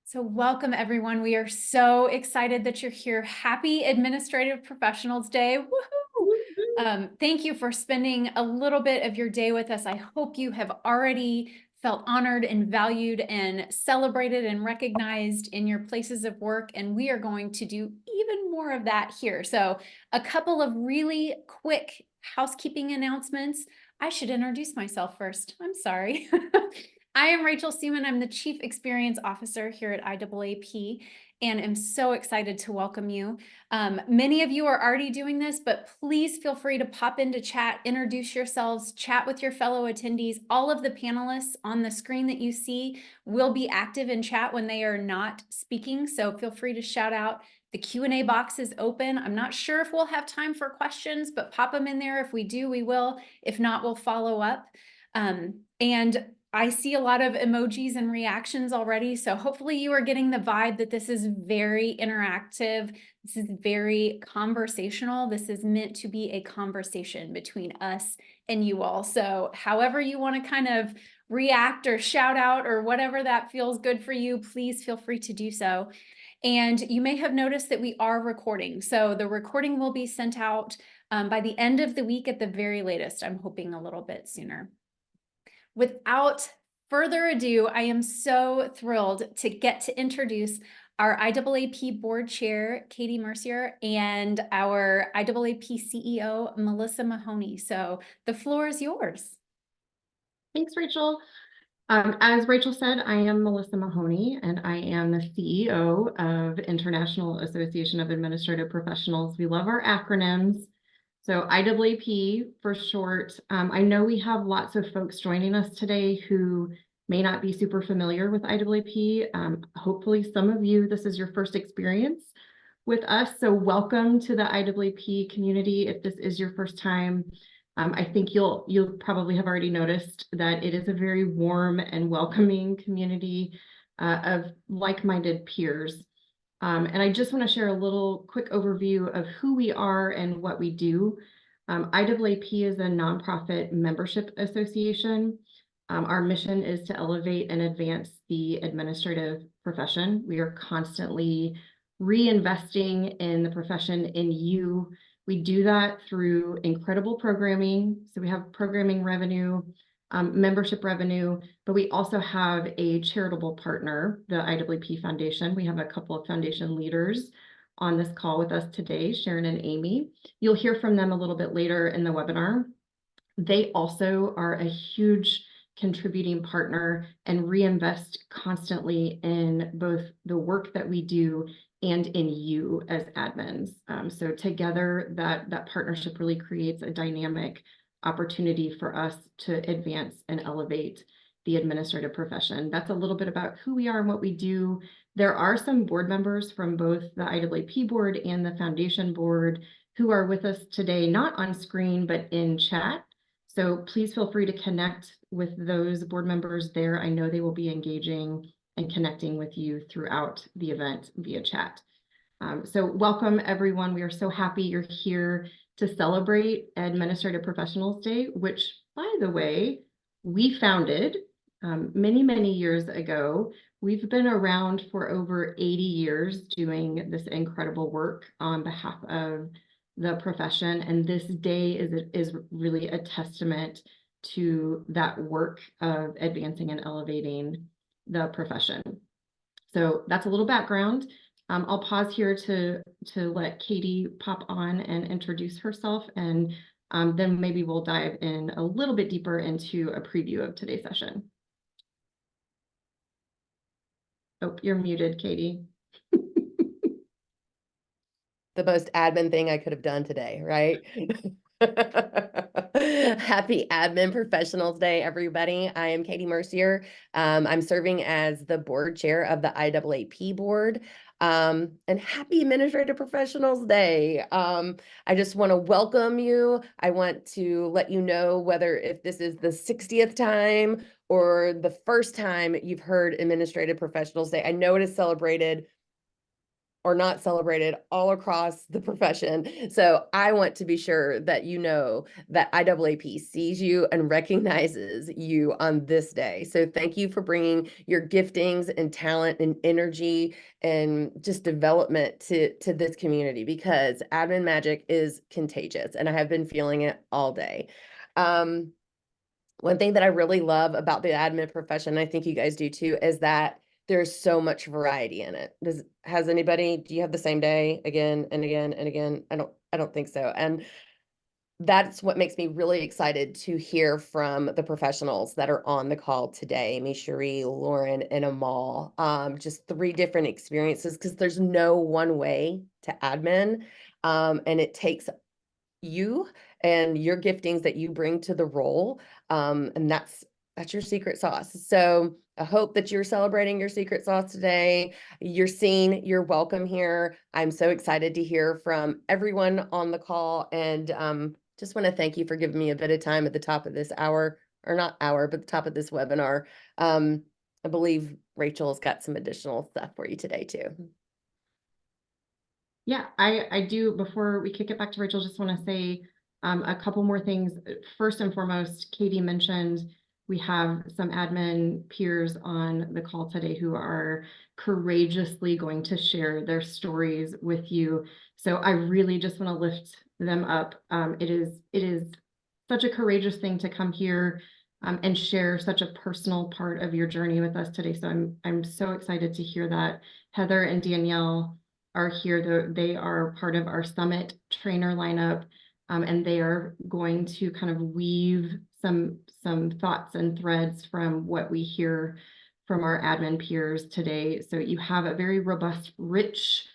So welcome everyone. We are so excited that you're here. Happy Administrative Professionals Day. Woohoo! Thank you for spending a little bit of your day with us. I hope you have already felt honored and valued and celebrated and recognized in your places of work. And we are going to do even more of that here. So a couple of really quick housekeeping announcements. I should introduce myself first. I'm sorry. I am Rachel Seaman. I'm the Chief Experience Officer here at IAAP and am so excited to welcome you. Many of you are already doing this, but please feel free to pop into chat, introduce yourselves, chat with your fellow attendees. All of the panelists on the screen that you see will be active in chat when they are not speaking, so feel free to shout out. The Q&A box is open. I'm not sure if we'll have time for questions, but pop them in there. If we do, we will. If not, we'll follow up. And I see a lot of emojis and reactions already, so hopefully you are getting the vibe that this is very interactive. This is very conversational. This is meant to be a conversation between us and you all. So however you want to kind of react or shout out or whatever that feels good for you, please feel free to do so. And you may have noticed that we are recording. So the recording will be sent out by the end of the week at the very latest. I'm hoping a little bit sooner. Without further ado, I am so thrilled to get to introduce our IAAP Board Chair, Katie Mercier, and our IAAP CEO, Melissa Mahoney. So the floor is yours. Thanks, Rachel. As Rachel said, I am Melissa Mahoney, and I am the CEO of International Association of Administrative Professionals. We love our acronyms. So IAAP for short. I know we have lots of folks joining us today who may not be super familiar with IAAP. Hopefully some of you, this is your first experience with us. So welcome to the IAAP community. If this is your first time, I think you'll probably have already noticed that it is a very warm and welcoming community of like-minded peers. And I just want to share a little quick overview of who we are and what we do. IAAP is a nonprofit membership association. Our mission is to elevate and advance the administrative profession. We are constantly reinvesting in the profession, in you. We do that through incredible programming. So we have programming revenue, membership revenue, but we also have a charitable partner, the IAAP Foundation. We have a couple of foundation leaders on this call with us today, Sharon and Amy. You'll hear from them a little bit later in the webinar. They also are a huge contributing partner and reinvest constantly in both the work that we do and in you as admins. So together that partnership really creates a dynamic opportunity for us to advance and elevate the administrative profession. That's a little bit about who we are and what we do. There are some board members from both the IAAP board and the foundation board who are with us today, not on screen, but in chat. So please feel free to connect with those board members there. I know they will be engaging and connecting with you throughout the event via chat. So welcome everyone. We are so happy you're here to celebrate Administrative Professionals Day, which, by the way, we founded many, many years ago. We've been around for over 80 years doing this incredible work on behalf of the profession, and this day is really a testament to that work of advancing and elevating the profession. So that's a little background. I'll pause here to let Katie pop on and introduce herself, and then maybe we'll dive in a little bit deeper into a preview of today's session. Oh, you're muted, Katie. The most admin thing I could have done today, right? Happy Admin Professionals Day, everybody. I am Katie Mercier. I'm serving as the board chair of the IAAP board. And happy Administrative Professionals Day. I just want to welcome you. I want to let you know whether if this is the 60th time or the first time you've heard Administrative Professionals Day. I know it is celebrated or not celebrated all across the profession. So I want to be sure that you know that IAAP sees you and recognizes you on this day. So thank you for bringing your giftings and talent and energy and just development to this community, because admin magic is contagious and I have been feeling it all day. One thing that I really love about the admin profession, I think you guys do too, is that there's so much variety in it. Do you have the same day again and again and again? I don't think so. And that's what makes me really excited to hear from the professionals that are on the call today, Misheree, Lauren, and Amal. Just 3 different experiences, because there's no one way to admin. And it takes you and your giftings that you bring to the role. And that's your secret sauce. So I hope that you're celebrating your secret sauce today. You're seen, you're welcome here. I'm so excited to hear from everyone on the call, and just want to thank you for giving me a bit of time at the top of this hour, or not hour, but the top of this webinar. I believe Rachel's got some additional stuff for you today too. Yeah, I do. Before we kick it back to Rachel, just want to say a couple more things. First and foremost, Katie mentioned we have some admin peers on the call today who are courageously going to share their stories with you. So I really just want to lift them up. It is such a courageous thing to come here and share such a personal part of your journey with us today. So I'm so excited to hear that. Heather and Danielle are here. They are part of our summit trainer lineup, and they are going to kind of weave some thoughts and threads from what we hear from our admin peers today. So you have a very robust, rich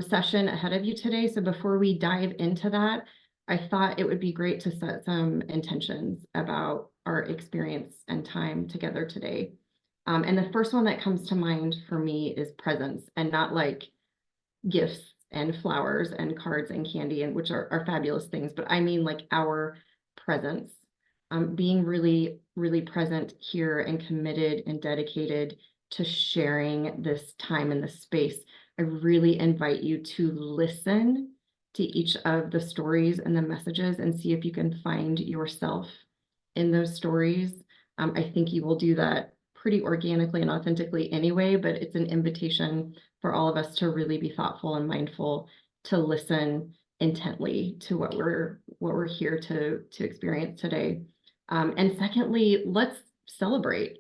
session ahead of you today. So before we dive into that, I thought it would be great to set some intentions about our experience and time together today. And the first one that comes to mind for me is presence, and not like gifts and flowers and cards and candy, and which are fabulous things, but I mean like our presence, being really, really present here and committed and dedicated to sharing this time and this space. I really invite you to listen to each of the stories and the messages and see if you can find yourself in those stories. I think you will do that pretty organically and authentically anyway, but it's an invitation for all of us to really be thoughtful and mindful, to listen intently to what we're here to experience today. And secondly, let's celebrate.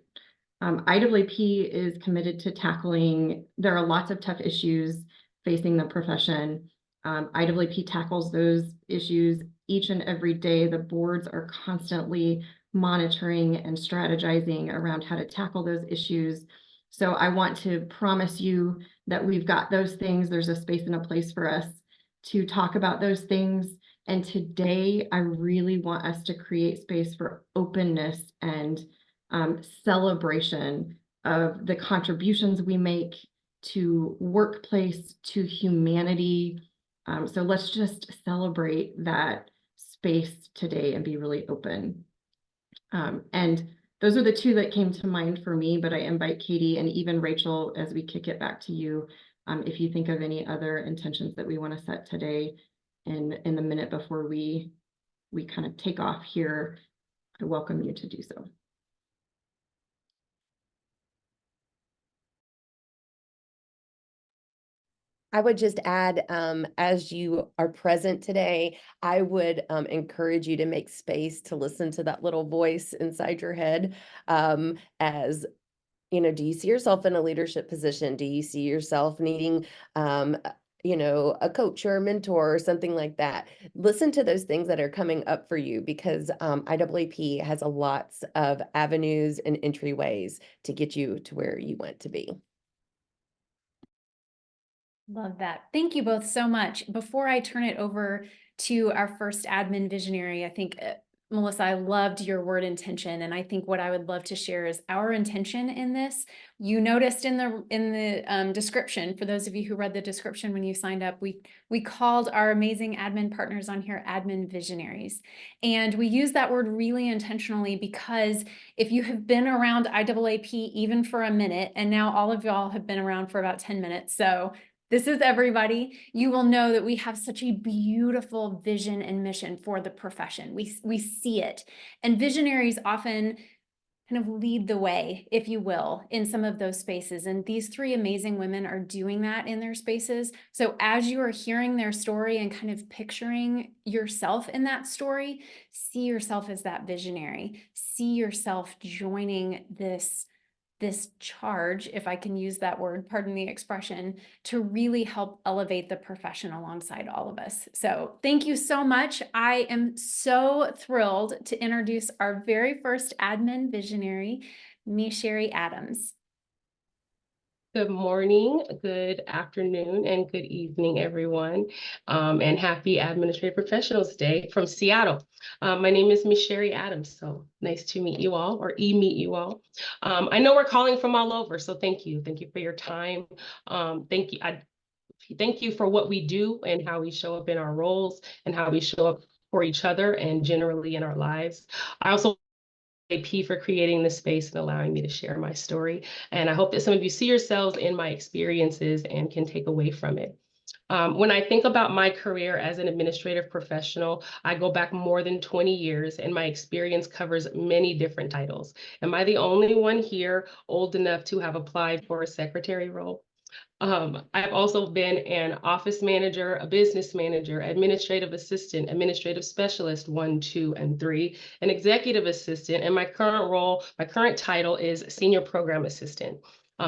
IAAP is committed to tackling, there are lots of tough issues facing the profession. IAAP tackles those issues each and every day. The boards are constantly monitoring and strategizing around how to tackle those issues. So I want to promise you that we've got those things. There's a space and a place for us to talk about those things. And today, I really want us to create space for openness and celebration of the contributions we make to workplace, to humanity. So let's just celebrate that space today and be really open. And those are the 2 that came to mind for me, but I invite Katie and even Rachel, as we kick it back to you, if you think of any other intentions that we want to set today in the minute before we kind of take off here, I welcome you to do so. I would just add, as you are present today, I would encourage you to make space to listen to that little voice inside your head. As you know, do you see yourself in a leadership position? Do you see yourself needing, a coach or a mentor or something like that? Listen to those things that are coming up for you, because IAAP has a lots of avenues and entryways to get you to where you want to be. Love that. Thank you both so much. Before I turn it over to our first admin visionary, I think, Melissa, I loved your word intention. And I think what I would love to share is our intention in this. You noticed in the description, for those of you who read the description when you signed up, we called our amazing admin partners on here admin visionaries. And we use that word really intentionally because if you have been around IAAP even for a minute, and now all of y'all have been around for about 10 minutes, so this is everybody. You will know that we have such a beautiful vision and mission for the profession. We see it. And visionaries often kind of lead the way, if you will, in some of those spaces. And these three amazing women are doing that in their spaces. So as you are hearing their story and kind of picturing yourself in that story, see yourself as that visionary. See yourself joining this charge, if I can use that word, pardon the expression, to really help elevate the profession alongside all of us. So thank you so much. I am so thrilled to introduce our very first admin visionary, Misheree Adams. Good morning, good afternoon, and good evening, everyone. And happy Administrative Professionals Day from Seattle. My name is Misheree Adams, so nice to meet you all, or meet you all. I know we're calling from all over, so thank you. Thank you for your time. Thank you. Thank you for what we do and how we show up in our roles and how we show up for each other and generally in our lives. I also AP for creating this space and allowing me to share my story. And I hope that some of you see yourselves in my experiences and can take away from it. When I think about my career as an administrative professional, I go back more than 20 years and my experience covers many different titles. Am I the only one here old enough to have applied for a secretary role? I've also been an office manager, a business manager, administrative assistant, administrative specialist 1, 2, and 3, an executive assistant, and my current role, my current title is senior program assistant.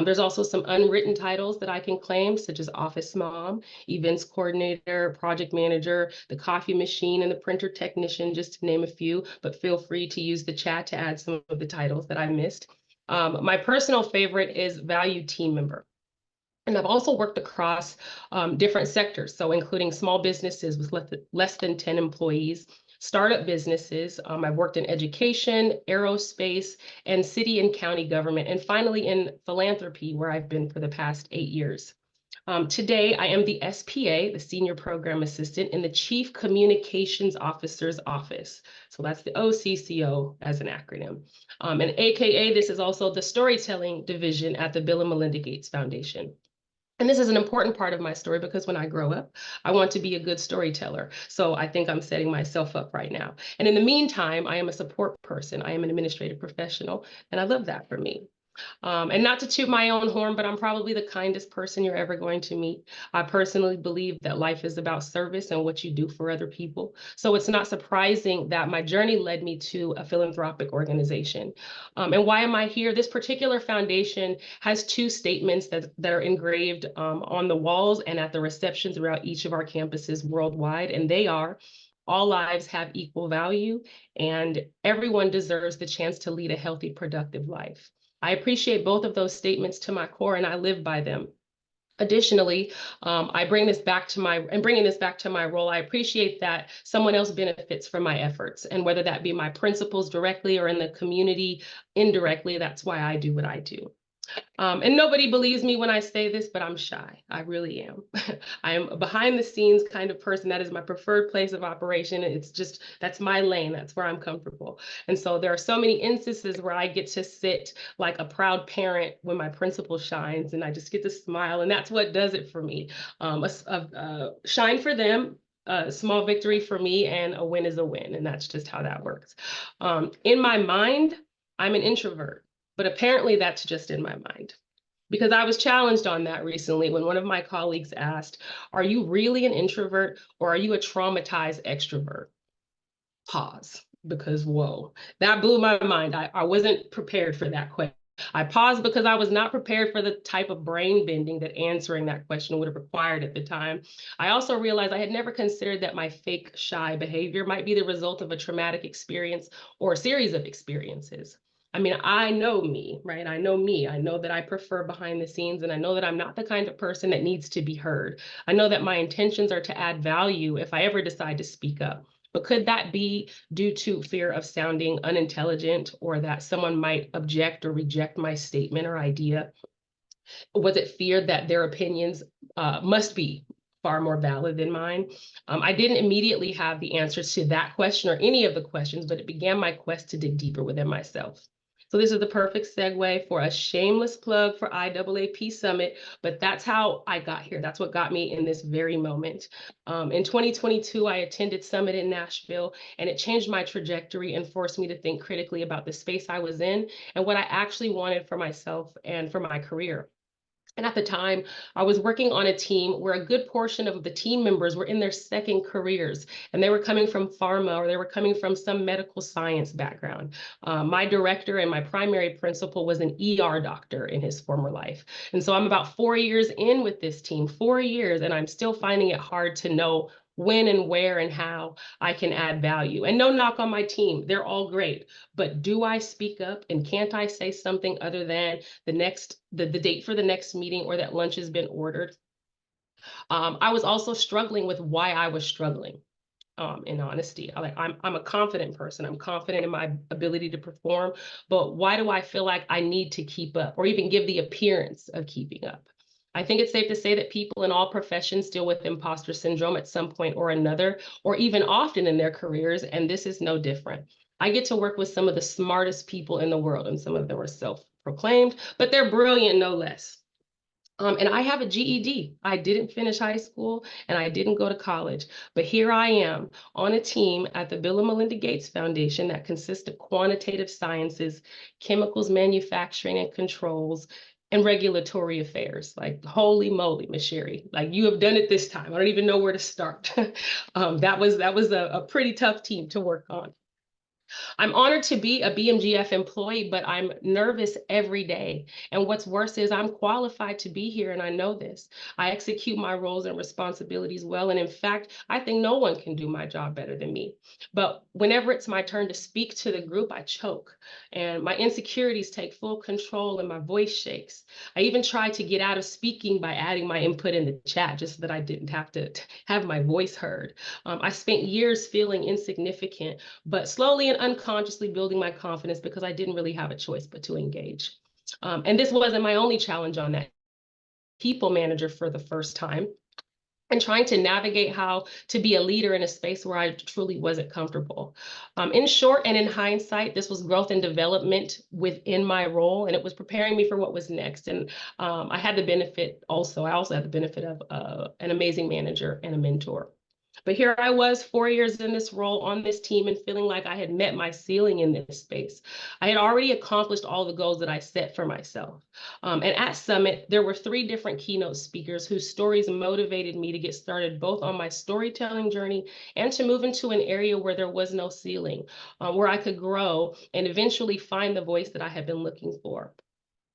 There's also some unwritten titles that I can claim, such as office mom, events coordinator, project manager, the coffee machine, and the printer technician, just to name a few, but feel free to use the chat to add some of the titles that I missed. My personal favorite is valued team member. And I've also worked across different sectors, so including small businesses with less than 10 employees, startup businesses. I've worked in education, aerospace, and city and county government, and finally in philanthropy, where I've been for the past 8 years. Today, I am the SPA, the Senior Program Assistant, in the Chief Communications Officer's Office. So that's the OCCO as an acronym. And AKA, this is also the Storytelling Division at the Bill and Melinda Gates Foundation. And this is an important part of my story because when I grow up, I want to be a good storyteller. So I think I'm setting myself up right now. And in the meantime, I am a support person. I am an administrative professional, and I love that for me. And not to toot my own horn, but I'm probably the kindest person you're ever going to meet. I personally believe that life is about service and what you do for other people. So it's not surprising that my journey led me to a philanthropic organization. And why am I here? This particular foundation has 2 statements that are engraved on the walls and at the receptions throughout each of our campuses worldwide. And they are: all lives have equal value, and everyone deserves the chance to lead a healthy, productive life. I appreciate both of those statements to my core, and I live by them. Additionally, bringing this back to my role, I appreciate that someone else benefits from my efforts, and whether that be my principals directly or in the community indirectly, that's why I do what I do. And nobody believes me when I say this, but I'm shy. I really am. I am a behind the scenes kind of person. That is my preferred place of operation. It's just, that's my lane. That's where I'm comfortable. And so there are so many instances where I get to sit like a proud parent when my principal shines, and I just get to smile. And that's what does it for me. Shine for them, a small victory for me, and a win is a win. And that's just how that works. In my mind, I'm an introvert. But apparently that's just in my mind, because I was challenged on that recently when one of my colleagues asked, are you really an introvert or are you a traumatized extrovert? Pause, because whoa, that blew my mind. I wasn't prepared for that question. I paused because I was not prepared for the type of brain bending that answering that question would have required at the time. I also realized I had never considered that my fake shy behavior might be the result of a traumatic experience or a series of experiences. I mean, I know me, right? I know me. I know that I prefer behind the scenes, and I know that I'm not the kind of person that needs to be heard. I know that my intentions are to add value if I ever decide to speak up. But could that be due to fear of sounding unintelligent, or that someone might object or reject my statement or idea? Was it fear that their opinions must be far more valid than mine? I didn't immediately have the answers to that question or any of the questions, but it began my quest to dig deeper within myself. So this is the perfect segue for a shameless plug for IAAP Summit, but that's how I got here. That's what got me in this very moment. In 2022, I attended Summit in Nashville, and it changed my trajectory and forced me to think critically about the space I was in and what I actually wanted for myself and for my career. And at the time, I was working on a team where a good portion of the team members were in their second careers, and they were coming from pharma or they were coming from some medical science background. My director and my primary principal was an ER doctor in his former life. And so I'm about 4 years in with this team, 4 years, and I'm still finding it hard to know when and where and how I can add value. And no knock on my team, they're all great. But do I speak up, and can't I say something other than the date for the next meeting or that lunch has been ordered? I was also struggling with why I was struggling. In honesty, I'm a confident person. I'm confident in my ability to perform, but why do I feel like I need to keep up or even give the appearance of keeping up? I think it's safe to say that people in all professions deal with imposter syndrome at some point or another, or even often in their careers, and this is no different. I get to work with some of the smartest people in the world, and some of them are self-proclaimed, but they're brilliant no less. And I have a GED. I didn't finish high school and I didn't go to college, but here I am on a team at the Bill and Melinda Gates Foundation that consists of quantitative sciences, chemicals, manufacturing and controls, and regulatory affairs. Like, holy moly, Misheree, like, you have done it this time. I don't even know where to start. That was a pretty tough team to work on. I'm honored to be a BMGF employee, but I'm nervous every day. And what's worse is I'm qualified to be here, and I know this. I execute my roles and responsibilities well. And in fact, I think no one can do my job better than me. But whenever it's my turn to speak to the group, I choke. And my insecurities take full control and my voice shakes. I even tried to get out of speaking by adding my input in the chat just so that I didn't have to have my voice heard. I spent years feeling insignificant, but slowly and unconsciously building my confidence because I didn't really have a choice but to engage. And this wasn't my only challenge on that. People manager for the first time, and trying to navigate how to be a leader in a space where I truly wasn't comfortable. In short and in hindsight, this was growth and development within my role, and it was preparing me for what was next. And I had the benefit also, I also had the benefit of an amazing manager and a mentor. But here I was 4 years in this role on this team and feeling like I had met my ceiling in this space. I had already accomplished all the goals that I set for myself. And at Summit, there were 3 different keynote speakers whose stories motivated me to get started both on my storytelling journey and to move into an area where there was no ceiling, where I could grow and eventually find the voice that I had been looking for.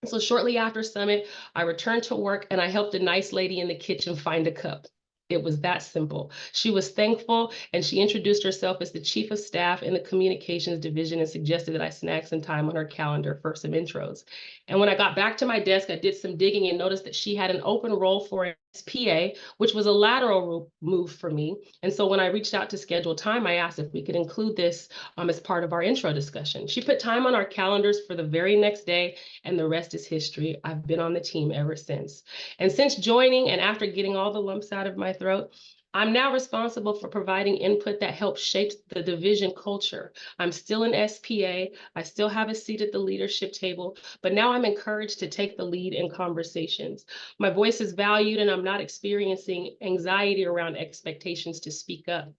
So shortly after Summit, I returned to work and I helped a nice lady in the kitchen find a cup. It was that simple. She was thankful, and she introduced herself as the chief of staff in the communications division and suggested that I snag some time on her calendar for some intros. And when I got back to my desk, I did some digging and noticed that she had an open role for an SPA, which was a lateral move for me. And so when I reached out to schedule time, I asked if we could include this as part of our intro discussion. She put time on our calendars for the very next day, and the rest is history. I've been on the team ever since. And since joining and after getting all the lumps out of my throat, I'm now responsible for providing input that helps shape the division culture. I'm still an SPA. I still have a seat at the leadership table, but now I'm encouraged to take the lead in conversations. My voice is valued, and I'm not experiencing anxiety around expectations to speak up.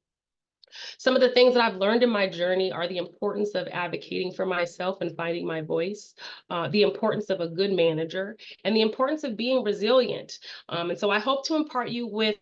Some of the things that I've learned in my journey are the importance of advocating for myself and finding my voice, the importance of a good manager, and the importance of being resilient. And so I hope to impart you with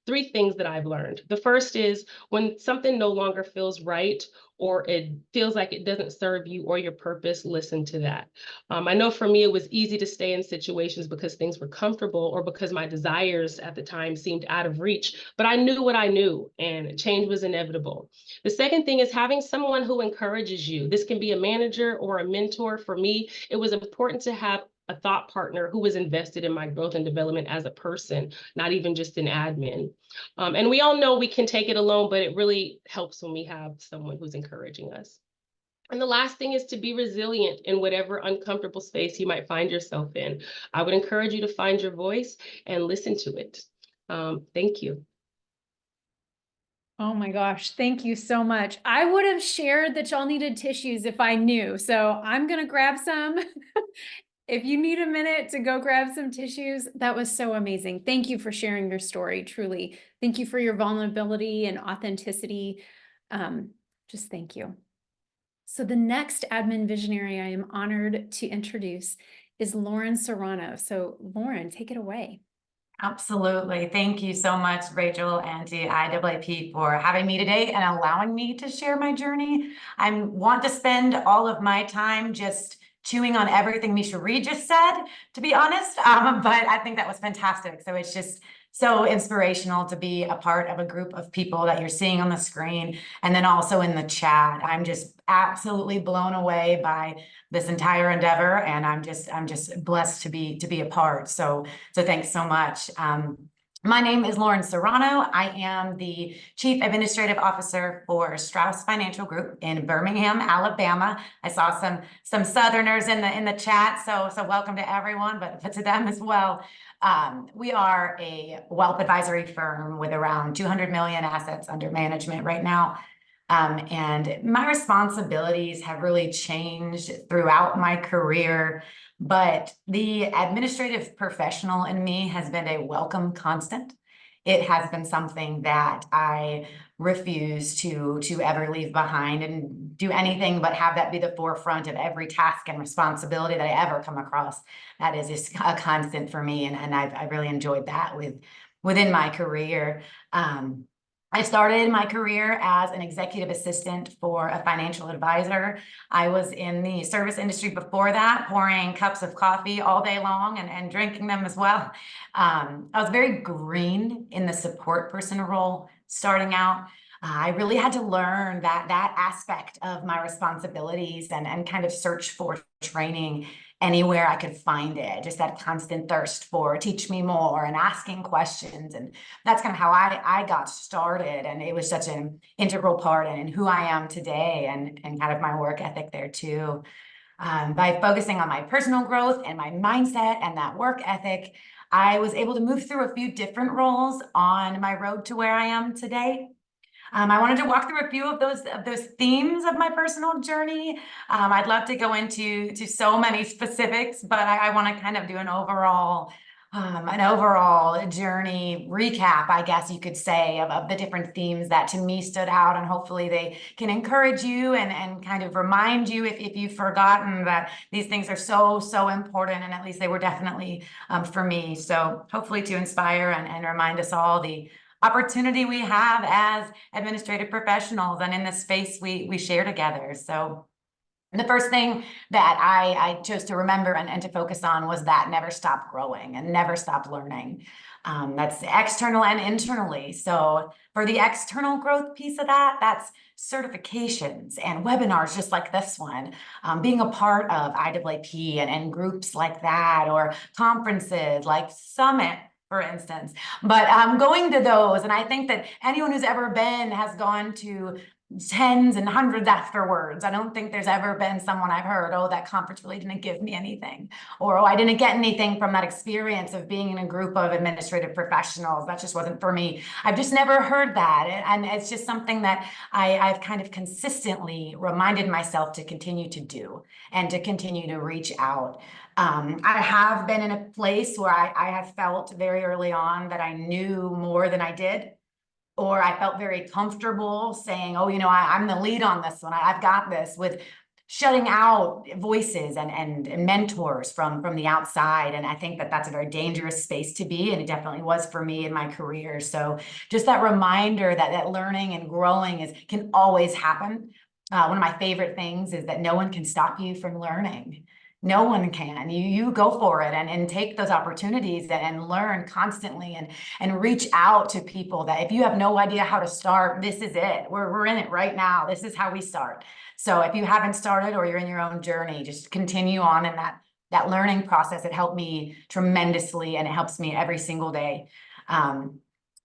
3 things that I've learned. The first is when something no longer feels right, or it feels like it doesn't serve you or your purpose, listen to that. I know for me, it was easy to stay in situations because things were comfortable or because my desires at the time seemed out of reach, but I knew what I knew, and change was inevitable. The second thing is having someone who encourages you. This can be a manager or a mentor. For me, it was important to have a thought partner who was invested in my growth and development as a person, not even just an admin. And we all know we can take it alone, but it really helps when we have someone who's encouraging us. And the last thing is to be resilient in whatever uncomfortable space you might find yourself in. I would encourage you to find your voice and listen to it. Thank you. Oh my gosh, thank you so much. I would have shared that y'all needed tissues if I knew, so I'm gonna grab some. If you need a minute to go grab some tissues, that was so amazing. Thank you for sharing your story, truly. Thank you for your vulnerability and authenticity. Just thank you. So the next admin visionary I am honored to introduce is Lauren Serrano. So Lauren, take it away. Absolutely. Thank you so much, Rachel and to IAAP for having me today and allowing me to share my journey. I want to spend all of my time just chewing on everything Misheree just said, to be honest, but I think that was fantastic. So it's just so inspirational to be a part of a group of people that you're seeing on the screen and then also in the chat. I'm just absolutely blown away by this entire endeavor, and I'm just blessed to be a part. So thanks so much. My name is Lauren Serrano. I am the Chief Administrative Officer for Strauss Financial Group in Birmingham, Alabama. I saw some Southerners in the chat, so welcome to everyone, but to them as well. We are a wealth advisory firm with around 200 million assets under management right now. And my responsibilities have really changed throughout my career, but the administrative professional in me has been a welcome constant. It has been something that I refuse to ever leave behind and do anything but have that be the forefront of every task and responsibility that I ever come across. That is just a constant for me, and I've really enjoyed that within my career. I started my career as an executive assistant for a financial advisor. I was in the service industry before that, pouring cups of coffee all day long and drinking them as well. I was very green in the support person role starting out. I really had to learn that aspect of my responsibilities and kind of search for training anywhere I could find it, just that constant thirst for teach me more and asking questions. And that's kind of how I got started. And it was such an integral part in who I am today and kind of my work ethic there too. By focusing on my personal growth and my mindset and that work ethic, I was able to move through a few different roles on my road to where I am today. I wanted to walk through a few of those themes of my personal journey. I'd love to go into so many specifics, but I want to kind of do an overall journey recap, I guess you could say, of the different themes that to me stood out, and hopefully they can encourage you and kind of remind you if you've forgotten that these things are so important, and at least they were definitely for me. So hopefully to inspire and remind us all the opportunity we have as administrative professionals and in the space we share together. So the first thing that I chose to remember and to focus on was that never stop growing and never stop learning. That's external and internally. So for the external growth piece of that, that's certifications and webinars just like this one, being a part of IAAP and groups like that, or conferences like Summit, for instance. But going to those, and I think that anyone who's ever been has gone to tens and hundreds afterwards. I don't think there's ever been someone I've heard, oh, that conference really didn't give me anything, or oh, I didn't get anything from that experience of being in a group of administrative professionals. That just wasn't for me. I've just never heard that. And it's just something that I've kind of consistently reminded myself to continue to do and to continue to reach out. I have been in a place where I have felt very early on that I knew more than I did, or I felt very comfortable saying, oh, I'm the lead on this one. I've got this, with shutting out voices and mentors from the outside. And I think that that's a very dangerous space to be. And it definitely was for me in my career. So just that reminder that learning and growing can always happen. One of my favorite things is that no one can stop you from learning. No one can. You go for it and take those opportunities and learn constantly and reach out to people that if you have no idea how to start, this is it. We're in it right now. This is how we start. So if you haven't started or you're in your own journey, just continue on in that learning process. It helped me tremendously, and it helps me every single day.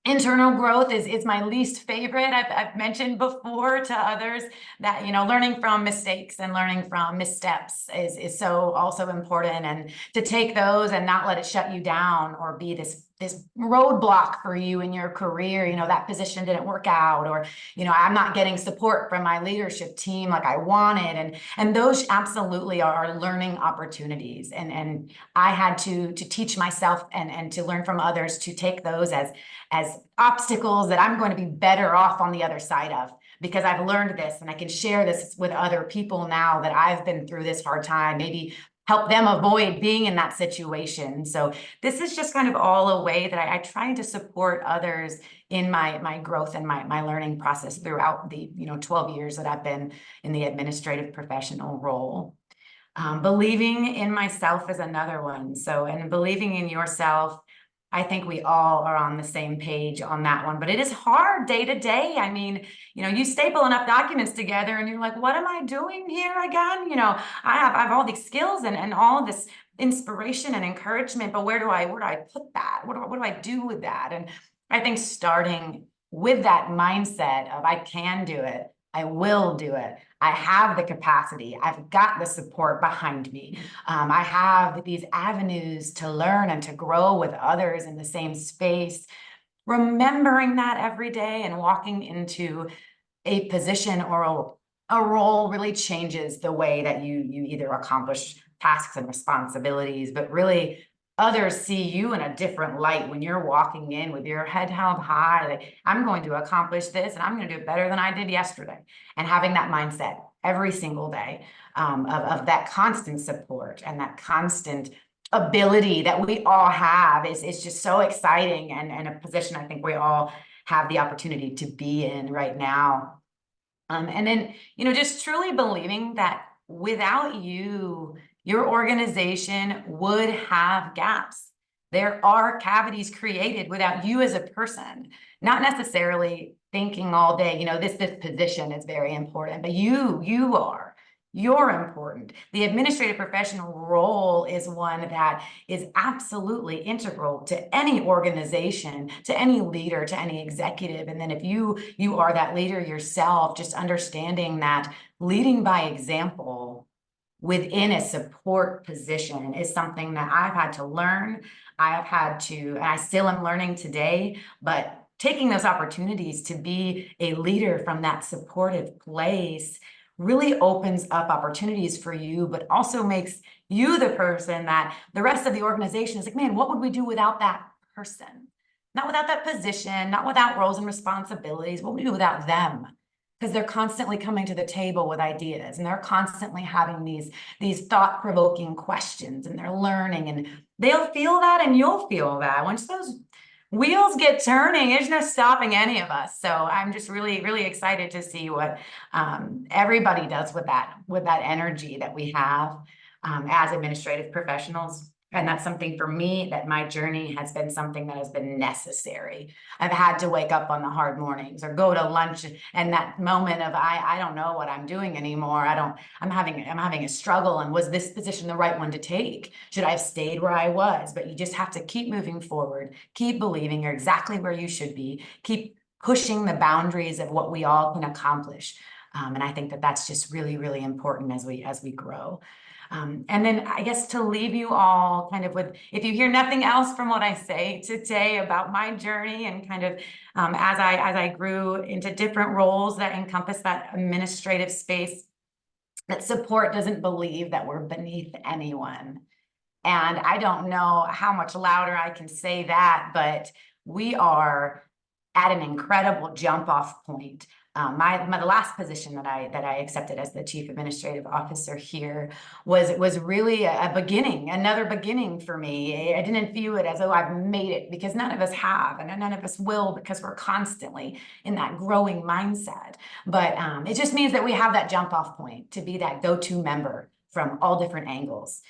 Internal growth is my least favorite. I've mentioned before to others that, learning from mistakes and learning from missteps is so also important, and to take those and not let it shut you down or be this this roadblock for you in your career, you know, that position didn't work out, or, you know, I'm not getting support from my leadership team like I wanted. And those absolutely are learning opportunities. And I had to teach myself and to learn from others to take those as obstacles that I'm going to be better off on the other side of, because I've learned this and I can share this with other people now that I've been through this hard time, maybe help them avoid being in that situation. So this is just kind of all a way that I try to support others in my growth and my learning process throughout the 12 years that I've been in the administrative professional role. Believing in myself is another one. So, and believing in yourself, I think we all are on the same page on that one, but it is hard day to day. I mean, you staple enough documents together and you're like, what am I doing here again? I have all these skills and all of this inspiration and encouragement, but where do I put that? What do I do with that? And I think starting with that mindset of I can do it, I will do it, I have the capacity, I've got the support behind me. I have these avenues to learn and to grow with others in the same space. Remembering that every day and walking into a position or a role really changes the way that you either accomplish tasks and responsibilities, but really others see you in a different light when you're walking in with your head held high, like I'm going to accomplish this and I'm going to do it better than I did yesterday. And having that mindset every single day of that constant support and that constant ability that we all have is just so exciting, and a position I think we all have the opportunity to be in right now. And then, just truly believing that without you, your organization would have gaps. There are cavities created without you as a person, not necessarily thinking all day, this position is very important, but you're important. The administrative professional role is one that is absolutely integral to any organization, to any leader, to any executive. And then if you are that leader yourself, just understanding that leading by example within a support position is something that I've had to learn. I have had to, and I still am learning today, but taking those opportunities to be a leader from that supportive place really opens up opportunities for you, but also makes you the person that the rest of the organization is like, man, what would we do without that person? Not without that position, not without roles and responsibilities. What would we do without them? Because they're constantly coming to the table with ideas, and they're constantly having these thought-provoking questions, and they're learning, and they'll feel that and you'll feel that. Once those wheels get turning, there's no stopping any of us. So I'm just really, really excited to see what everybody does with that energy that we have as administrative professionals. And that's something for me that my journey has been something that has been necessary. I've had to wake up on the hard mornings or go to lunch, and that moment of I don't know what I'm doing anymore. I'm having a struggle, and was this position the right one to take? Should I have stayed where I was? But you just have to keep moving forward, keep believing you're exactly where you should be, keep pushing the boundaries of what we all can accomplish. And I think that that's just really, really important as we grow. And then I guess to leave you all kind of with, if you hear nothing else from what I say today about my journey and kind of as I grew into different roles that encompass that administrative space, that support doesn't believe that we're beneath anyone. And I don't know how much louder I can say that, but we are at an incredible jump off point. The last position that I accepted as the Chief Administrative Officer here was really another beginning for me. I didn't view it as, oh, I've made it, because none of us have, and none of us will, because we're constantly in that growing mindset. But it just means that we have that jump off point to be that go-to member from all different angles.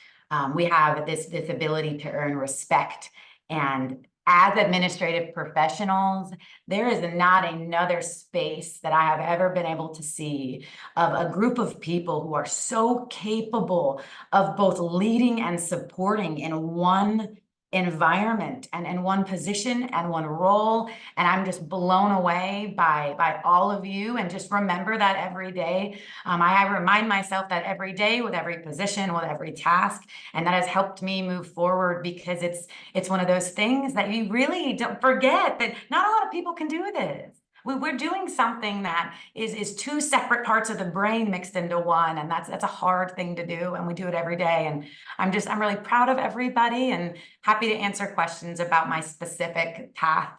We have this ability to earn respect, and as administrative professionals, there is not another space that I have ever been able to see of a group of people who are so capable of both leading and supporting in one environment and one position and one role. And I'm just blown away by all of you. And just remember that every day. I remind myself that every day with every position, with every task, and that has helped me move forward, because it's one of those things that you really don't forget that not a lot of people can do this. We're doing something that is two separate parts of the brain mixed into one, and that's a hard thing to do, and we do it every day. And I'm really proud of everybody and happy to answer questions about my specific path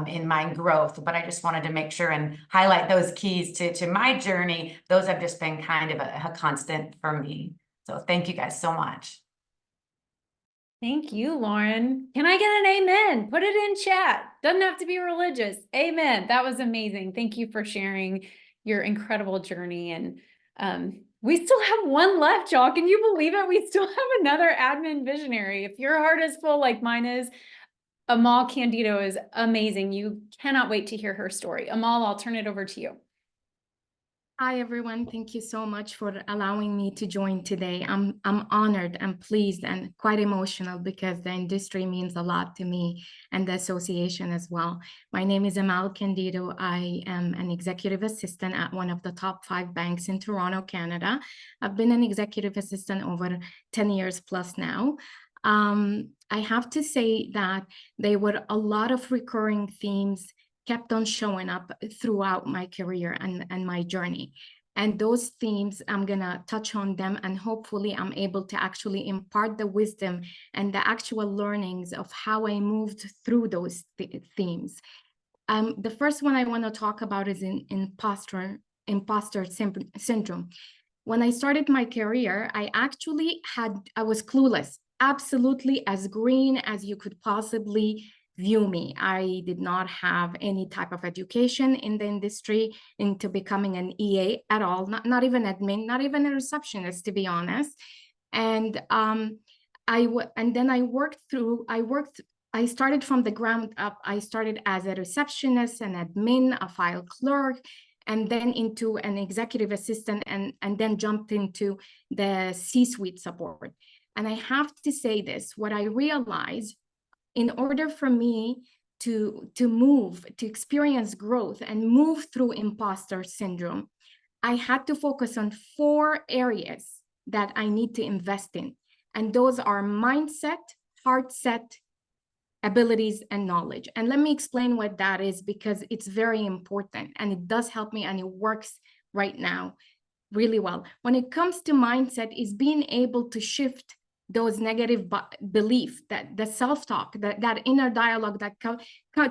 in my growth. But I just wanted to make sure and highlight those keys to my journey. Those have just been kind of a constant for me. So thank you guys so much. Thank you, Lauren. Can I get an amen? Put it in chat. Doesn't have to be religious. Amen. That was amazing. Thank you for sharing your incredible journey. And we still have one left, y'all. Can you believe it? We still have another admin visionary. If your heart is full like mine is, Amal Candido is amazing. You cannot wait to hear her story. Amal, I'll turn it over to you. Hi, everyone. Thank you so much for allowing me to join today. I'm honored and pleased and quite emotional because the industry means a lot to me and the association as well. My name is Amal Candido. I am an executive assistant at one of the top 5 banks in Toronto, Canada. I've been an executive assistant over 10 years plus now. I have to say that there were a lot of recurring themes kept on showing up throughout my career and my journey. And those themes, I'm gonna touch on them, and hopefully I'm able to actually impart the wisdom and the actual learnings of how I moved through those themes. The first one I wanna talk about is imposter syndrome. When I started my career, I was clueless, absolutely as green as you could possibly view me. I did not have any type of education in the industry into becoming an EA at all, not even admin, not even a receptionist, to be honest. And I started from the ground up. I started as a receptionist, an admin, a file clerk, and then into an executive assistant, and then jumped into the C-suite support. And I have to say this, what I realized, in order for me to experience growth and move through imposter syndrome, I had to focus on 4 areas that I need to invest in. And those are mindset, heart set, abilities, and knowledge. And let me explain what that is, because it's very important and it does help me and it works right now really well. When it comes to mindset, is being able to shift those negative beliefs, that the self-talk, that inner dialogue that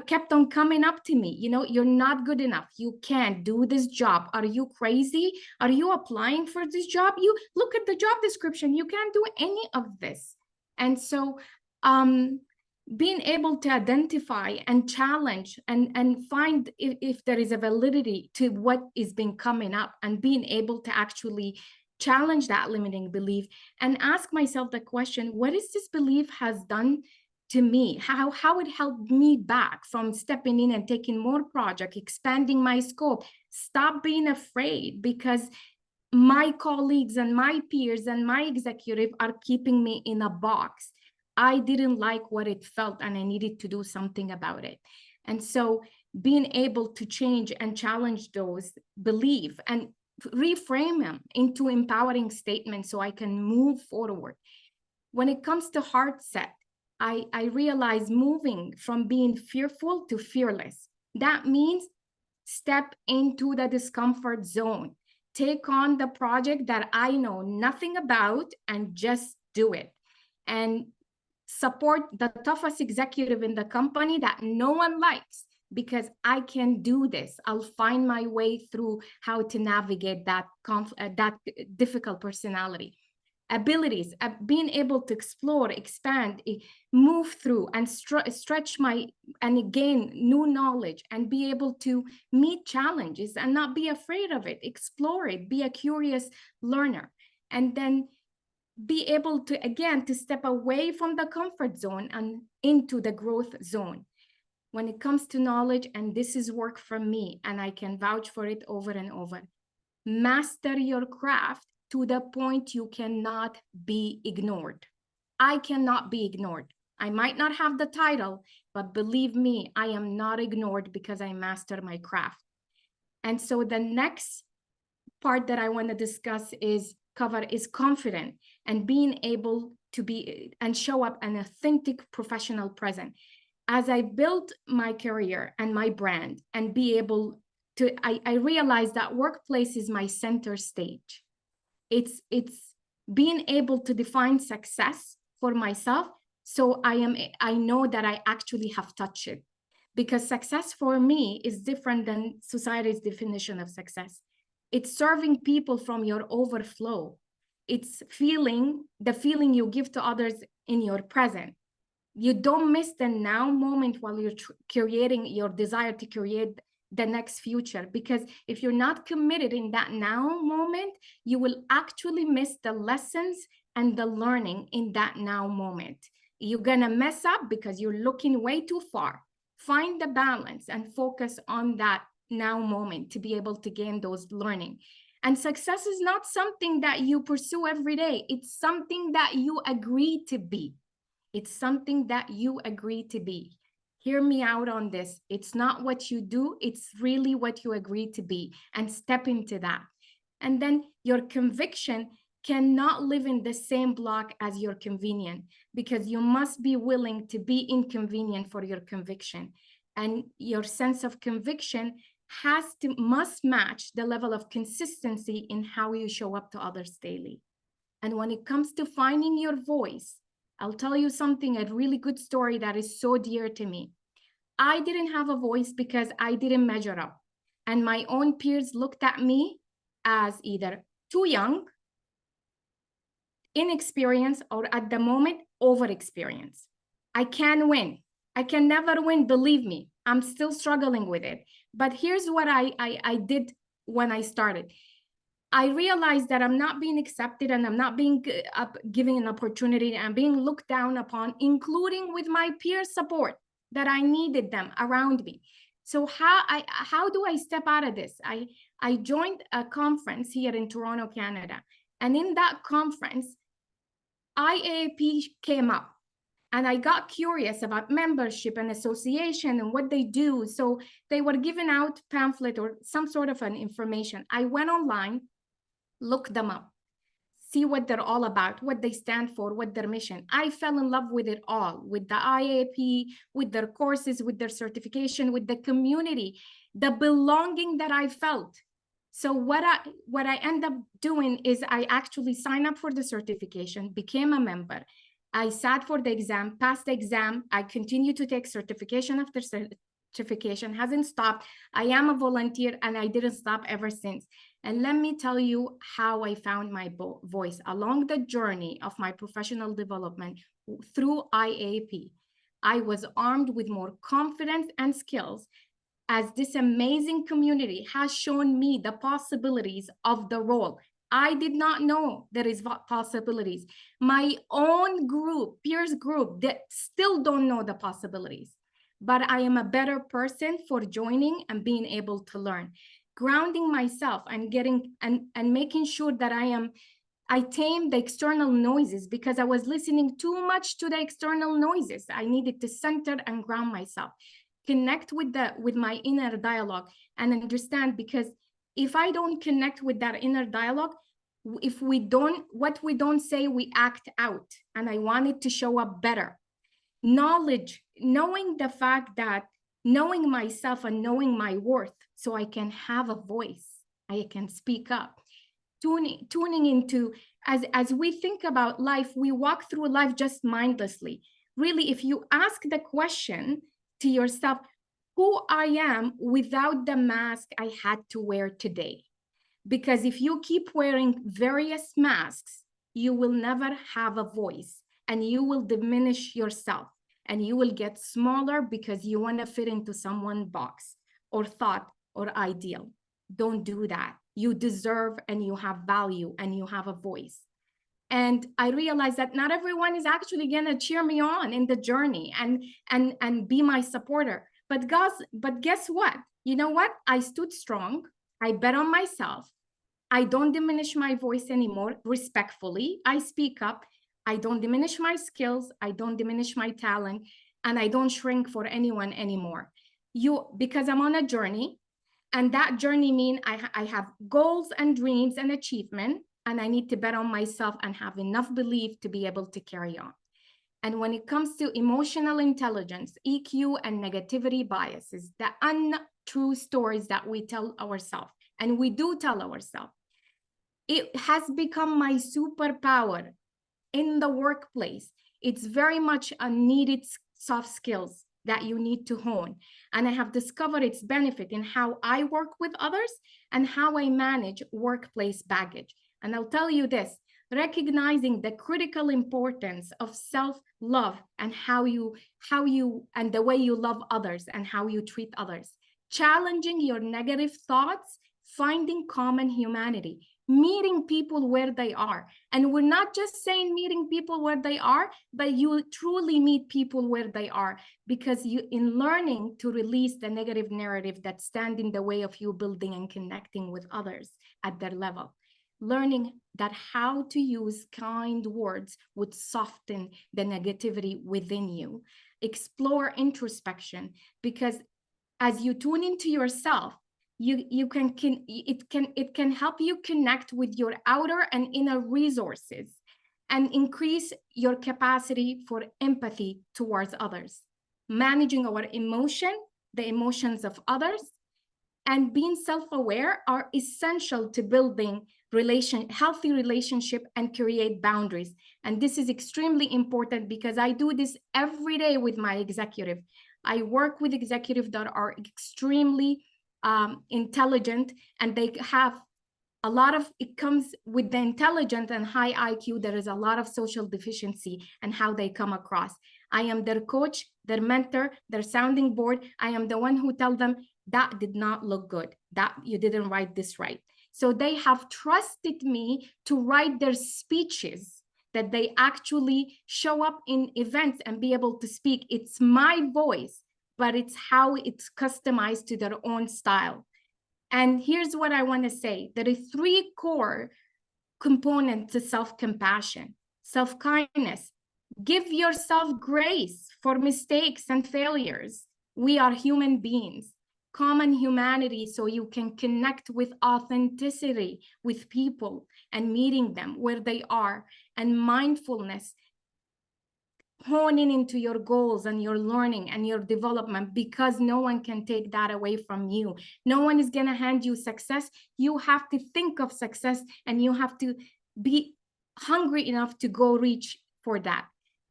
kept on coming up to me. You know, you're not good enough. You can't do this job. Are you crazy? Are you applying for this job? You look at the job description. You can't do any of this. And so being able to identify and challenge and find if there is a validity to what is being coming up, and being able to actually challenge that limiting belief and ask myself the question, what is this belief has done to me? How it held me back from stepping in and taking more projects, expanding my scope. Stop being afraid, because my colleagues and my peers and my executive are keeping me in a box. I didn't like what it felt, and I needed to do something about it. And so being able to change and challenge those beliefs and reframe them into empowering statements so I can move forward. When it comes to heart set, I realize moving from being fearful to fearless. That means step into the discomfort zone, take on the project that I know nothing about, and just do it. And support the toughest executive in the company that no one likes, because I can do this. I'll find my way through how to navigate that difficult personality. Abilities, being able to explore, expand, move through, and stretch and gain new knowledge, and be able to meet challenges and not be afraid of it. Explore it, be a curious learner, and then be able to, again, to step away from the comfort zone and into the growth zone. When it comes to knowledge, and this is work for me, and I can vouch for it over and over, master your craft to the point you cannot be ignored. I cannot be ignored. I might not have the title, but believe me, I am not ignored because I master my craft. And so the next part that I want to discuss is confident and being able to be and show up an authentic professional presence. As I built my career and my brand and be able to, I realized that workplace is my center stage. It's being able to define success for myself. So I know that I actually have touched it, because success for me is different than society's definition of success. It's serving people from your overflow. It's the feeling you give to others in your present. You don't miss the now moment while you're creating your desire to create the next future, because if you're not committed in that now moment, you will actually miss the lessons and the learning in that now moment. You're gonna mess up because you're looking way too far. Find the balance and focus on that now moment to be able to gain those learning. And success is not something that you pursue every day. It's something that you agree to be. It's something that you agree to be. Hear me out on this. It's not what you do, it's really what you agree to be, and step into that. And then your conviction cannot live in the same block as your convenience, because you must be willing to be inconvenient for your conviction. And your sense of conviction must match the level of consistency in how you show up to others daily. And when it comes to finding your voice, I'll tell you something, a really good story that is so dear to me. I didn't have a voice because I didn't measure up. And my own peers looked at me as either too young, inexperienced, or at the moment, overexperienced. I can win. I can never win, believe me. I'm still struggling with it. But here's what I did when I started. I realized that I'm not being accepted and I'm not being given an opportunity, and being looked down upon, including with my peer support, that I needed them around me. So how do I step out of this? I joined a conference here in Toronto, Canada. And in that conference, IAP came up. And I got curious about membership and association and what they do. So they were giving out pamphlet or some sort of an information. I went online, look them up, see what they're all about, what they stand for, what their mission. I fell in love with it all, with the IAP, with their courses, with their certification, with the community, the belonging that I felt. So what I end up doing is I actually signed up for the certification, became a member. I sat for the exam, passed the exam. I continue to take certification after certification, hasn't stopped. I am a volunteer and I didn't stop ever since. And let me tell you how I found my voice along the journey of my professional development through IAP. I was armed with more confidence and skills, as this amazing community has shown me the possibilities of the role. I did not know there is possibilities. My own group, peers group, that still don't know the possibilities. But I am a better person for joining and being able to learn. Grounding myself and getting and making sure that I tame the external noises, because I was listening too much to the external noises. I needed to center and ground myself, connect with my inner dialogue, and understand, because if I don't connect with that inner dialogue, what we don't say, we act out. And I wanted to show up better. Knowledge, knowing the fact that knowing myself and knowing my worth, so I can have a voice, I can speak up. Tuning into, as we think about life, we walk through life just mindlessly. Really, if you ask the question to yourself, who I am without the mask I had to wear today. Because if you keep wearing various masks, you will never have a voice, and you will diminish yourself, and you will get smaller because you want to fit into someone's box or thought or ideal. Don't do that. You deserve, and you have value, and you have a voice. And I realized that not everyone is actually gonna cheer me on in the journey and be my supporter. But guess what? You know what? I stood strong. I bet on myself. I don't diminish my voice anymore. Respectfully, I speak up. I don't diminish my skills, I don't diminish my talent, and I don't shrink for anyone anymore. Because I'm on a journey, and that journey means I have goals and dreams and achievement, and I need to bet on myself and have enough belief to be able to carry on. And when it comes to emotional intelligence, EQ, and negativity biases, the untrue stories that we tell ourselves, and we do tell ourselves, it has become my superpower in the workplace. It's very much a needed soft skills that you need to hone. And I have discovered its benefit in how I work with others and how I manage workplace baggage. And I'll tell you this, recognizing the critical importance of self-love and how you and the way you love others and how you treat others, challenging your negative thoughts, finding common humanity, meeting people where they are. And we're not just saying meeting people where they are, but you truly meet people where they are, because you, in learning to release the negative narrative that stand in the way of you building and connecting with others at their level, learning that how to use kind words would soften the negativity within you, explore introspection, because as you tune into yourself, it can help you connect with your outer and inner resources and increase your capacity for empathy towards others. Managing our the emotions of others, and being self-aware are essential to building healthy relationship and create boundaries. And this is extremely important because I do this every day with my executive. I work with executives that are extremely intelligent, and they have a lot of, it comes with the intelligent and high IQ, there is a lot of social deficiency and how they come across. I am their coach, their mentor, their sounding board. I am the one who tell them that did not look good, that you didn't write this right. So they have trusted me to write their speeches, that they actually show up in events and be able to speak. It's my voice, but it's how it's customized to their own style. And here's what I want to say. There are 3 core components to self-compassion. Self-kindness. Give yourself grace for mistakes and failures. We are human beings. Common humanity, so you can connect with authenticity with people and meeting them where they are. And mindfulness, honing into your goals and your learning and your development, because no one can take that away from you. No one is going to hand you success. You have to think of success, and you have to be hungry enough to go reach for that.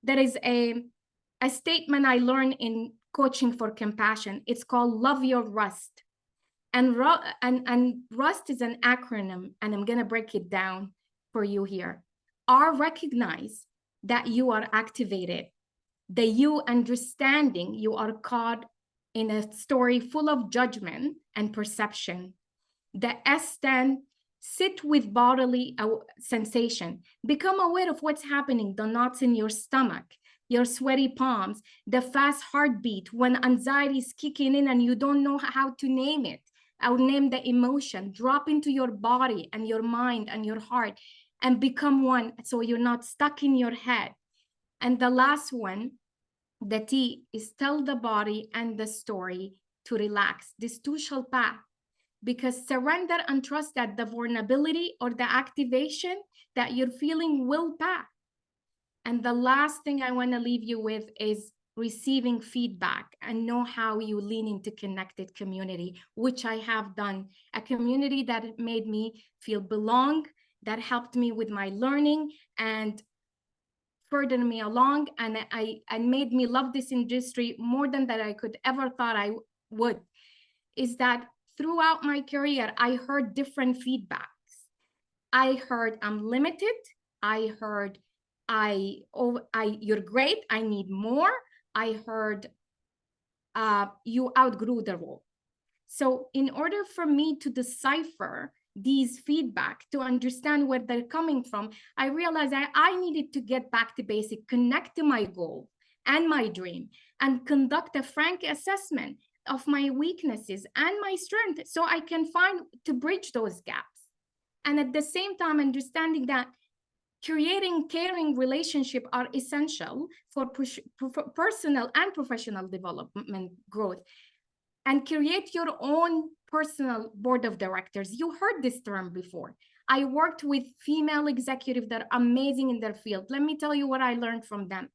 There is a statement I learned in coaching for compassion. It's called love your rust. And rust is an acronym, and I'm going to break it down for you here. R, recognize that you are activated. The U, understanding you are caught in a story full of judgment and perception. The S, stand, sit with bodily sensation. Become aware of what's happening, the knots in your stomach, your sweaty palms, the fast heartbeat when anxiety is kicking in and you don't know how to name it. I'll name the emotion. Drop into your body and your mind and your heart and become one, so you're not stuck in your head. And the last one, the T, is tell the body and the story to relax. This too shall pass, because surrender and trust that the vulnerability or the activation that you're feeling will pass. And the last thing I want to leave you with is receiving feedback and know how you lean into connected community, which I have done. A community that made me feel belong, that helped me with my learning and furthered me along, and made me love this industry more than that I could ever thought I would, is that throughout my career, I heard different feedbacks. I heard I'm limited. I heard you're great, I need more. I heard you outgrew the role. So in order for me to decipher these feedback, to understand where they're coming from, I realized I needed to get back to basic, connect to my goal and my dream, and conduct a frank assessment of my weaknesses and my strength, so I can find to bridge those gaps. And at the same time, understanding that Creating caring relationships are essential for personal and professional development growth. And create your own personal board of directors. You heard this term before. I worked with female executives that are amazing in their field. Let me tell you what I learned from them.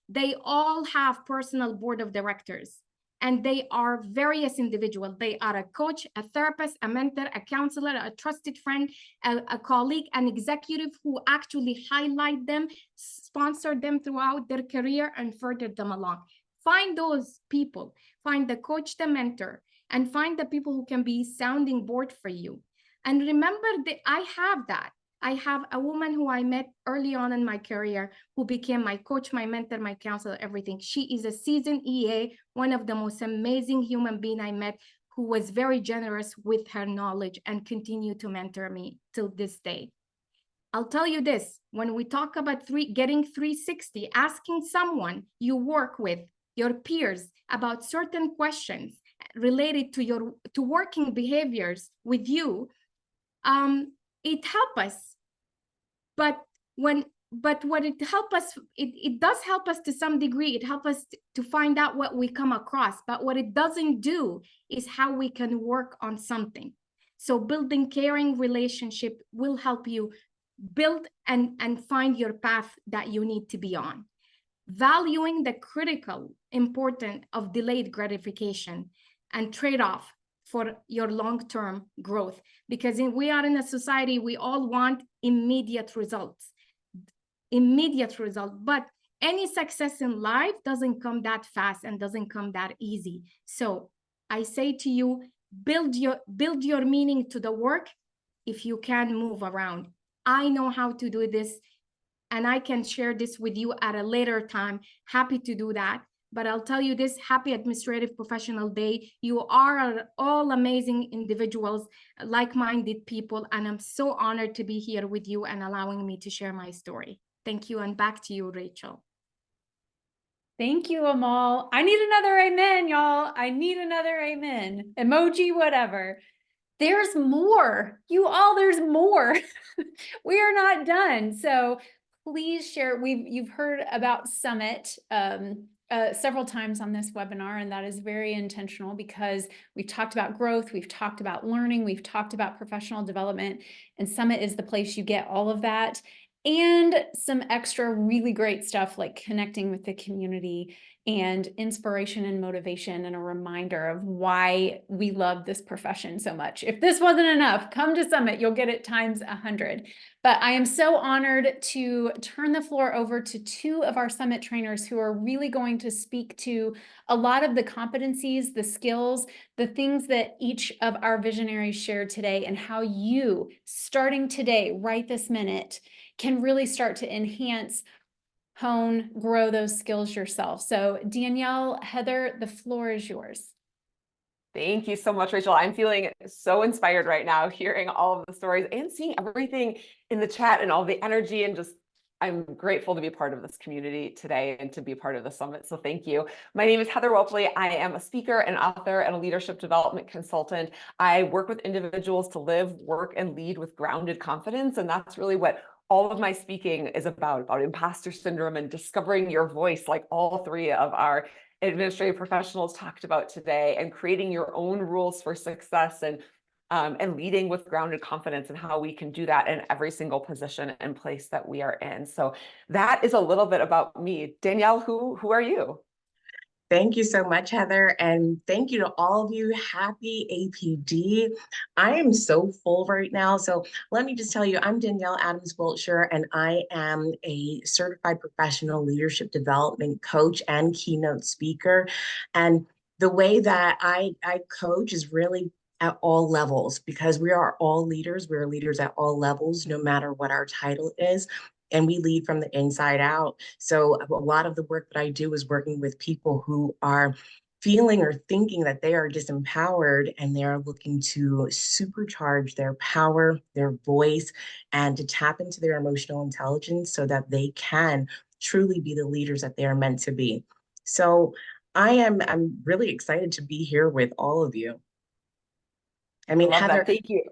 They all have personal board of directors, and they are various individuals. They are a coach, a therapist, a mentor, a counselor, a trusted friend, a colleague, an executive who actually highlight them, sponsor them throughout their career, and further them along. Find those people, find the coach, the mentor, and find the people who can be sounding board for you. And remember that I have that. I have a woman who I met early on in my career who became my coach, my mentor, my counselor, everything. She is a seasoned EA, one of the most amazing human beings I met, who was very generous with her knowledge and continue to mentor me till this day. I'll tell you this, when we talk about getting 360, asking someone you work with, your peers, about certain questions related to working behaviors with you, it helps us. But what it helps us, it does help us to some degree. It helps us to find out what we come across. But what it doesn't do is how we can work on something. So building caring relationship will help you build and find your path that you need to be on. Valuing the critical importance of delayed gratification and trade-off for your long-term growth, because we are in a society, we all want immediate results, but any success in life doesn't come that fast and doesn't come that easy. So I say to you, build your meaning to the work. If you can move around, I know how to do this, and I can share this with you at a later time. Happy to do that. But I'll tell you this, happy Administrative Professional Day. You are all amazing individuals, like-minded people, and I'm so honored to be here with you and allowing me to share my story. Thank you, and back to you, Rachel. Thank you, Amal. I need another amen, y'all. I need another amen. Emoji, whatever. There's more. You all, there's more. We are not done. So please share. You've heard about Summit several times on this webinar, and that is very intentional because we've talked about growth, we've talked about learning, we've talked about professional development, and Summit is the place you get all of that and some extra really great stuff like connecting with the community and inspiration and motivation and a reminder of why we love this profession so much. If this wasn't enough, come to Summit, you'll get it times 100. But I am so honored to turn the floor over to two of our Summit trainers who are really going to speak to a lot of the competencies, the skills, the things that each of our visionaries shared today, and how you, starting today, right this minute, can really start to enhance, hone, grow those skills yourself. So Danielle, Heather, the floor is yours. Thank you so much, Rachel. I'm feeling so inspired right now, hearing all of the stories and seeing everything in the chat and all the energy, and just I'm grateful to be part of this community today and to be part of the summit. So thank you. My name is Heather Welpley. I am a speaker, an author, and a leadership development consultant. I work with individuals to live, work, and lead with grounded confidence. And that's really what all of my speaking is about imposter syndrome and discovering your voice, like all three of our administrative professionals talked about today, and creating your own rules for success and leading with grounded confidence, and how we can do that in every single position and place that we are in. So that is a little bit about me. Danielle, who are you? Thank you so much, Heather. And thank you to all of you. Happy APD. I am so full right now. So let me just tell you, I'm Danielle Adams Wiltshire, and I am a certified professional leadership development coach and keynote speaker. And the way that I coach is really at all levels, because we are all leaders. We're leaders at all levels, no matter what our title is. And we lead from the inside out. So a lot of the work that I do is working with people who are feeling or thinking that they are disempowered, and they're looking to supercharge their power, their voice, and to tap into their emotional intelligence so that they can truly be the leaders that they are meant to be. So I'm really excited to be here with all of you. I mean, I love Heather, that. Thank you.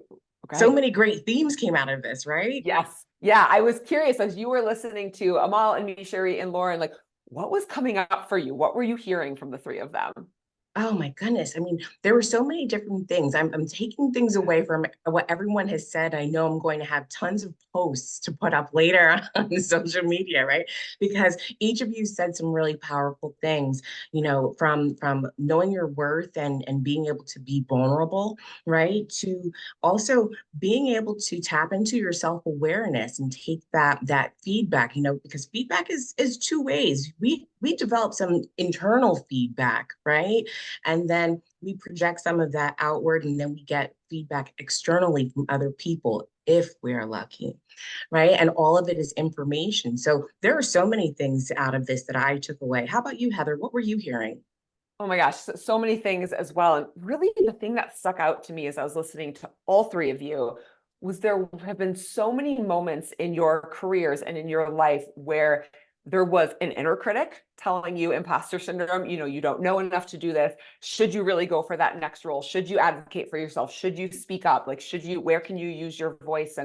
Okay. So many great themes came out of this, right? Yes. Yeah, I was curious as you were listening to Amal and Misheree and Lauren, like what was coming up for you? What were you hearing from the three of them? Oh my goodness. I mean, there were so many different things. I'm taking things away from what everyone has said. I know I'm going to have tons of posts to put up later on social media, right? Because each of you said some really powerful things, from knowing your worth and being able to be vulnerable, right? To also being able to tap into your self-awareness and take that feedback, because feedback is two ways. We develop some internal feedback, right? And then we project some of that outward, and then we get feedback externally from other people if we're lucky, right? And all of it is information. So there are so many things out of this that I took away. How about you, Heather? What were you hearing? Oh my gosh, so many things as well. And really the thing that stuck out to me as I was listening to all three of you was there have been so many moments in your careers and in your life where there was an inner critic telling you imposter syndrome, you don't know enough to do this. Should you really go for that next role? Should you advocate for yourself? Should you speak up? Like, where can you use your voice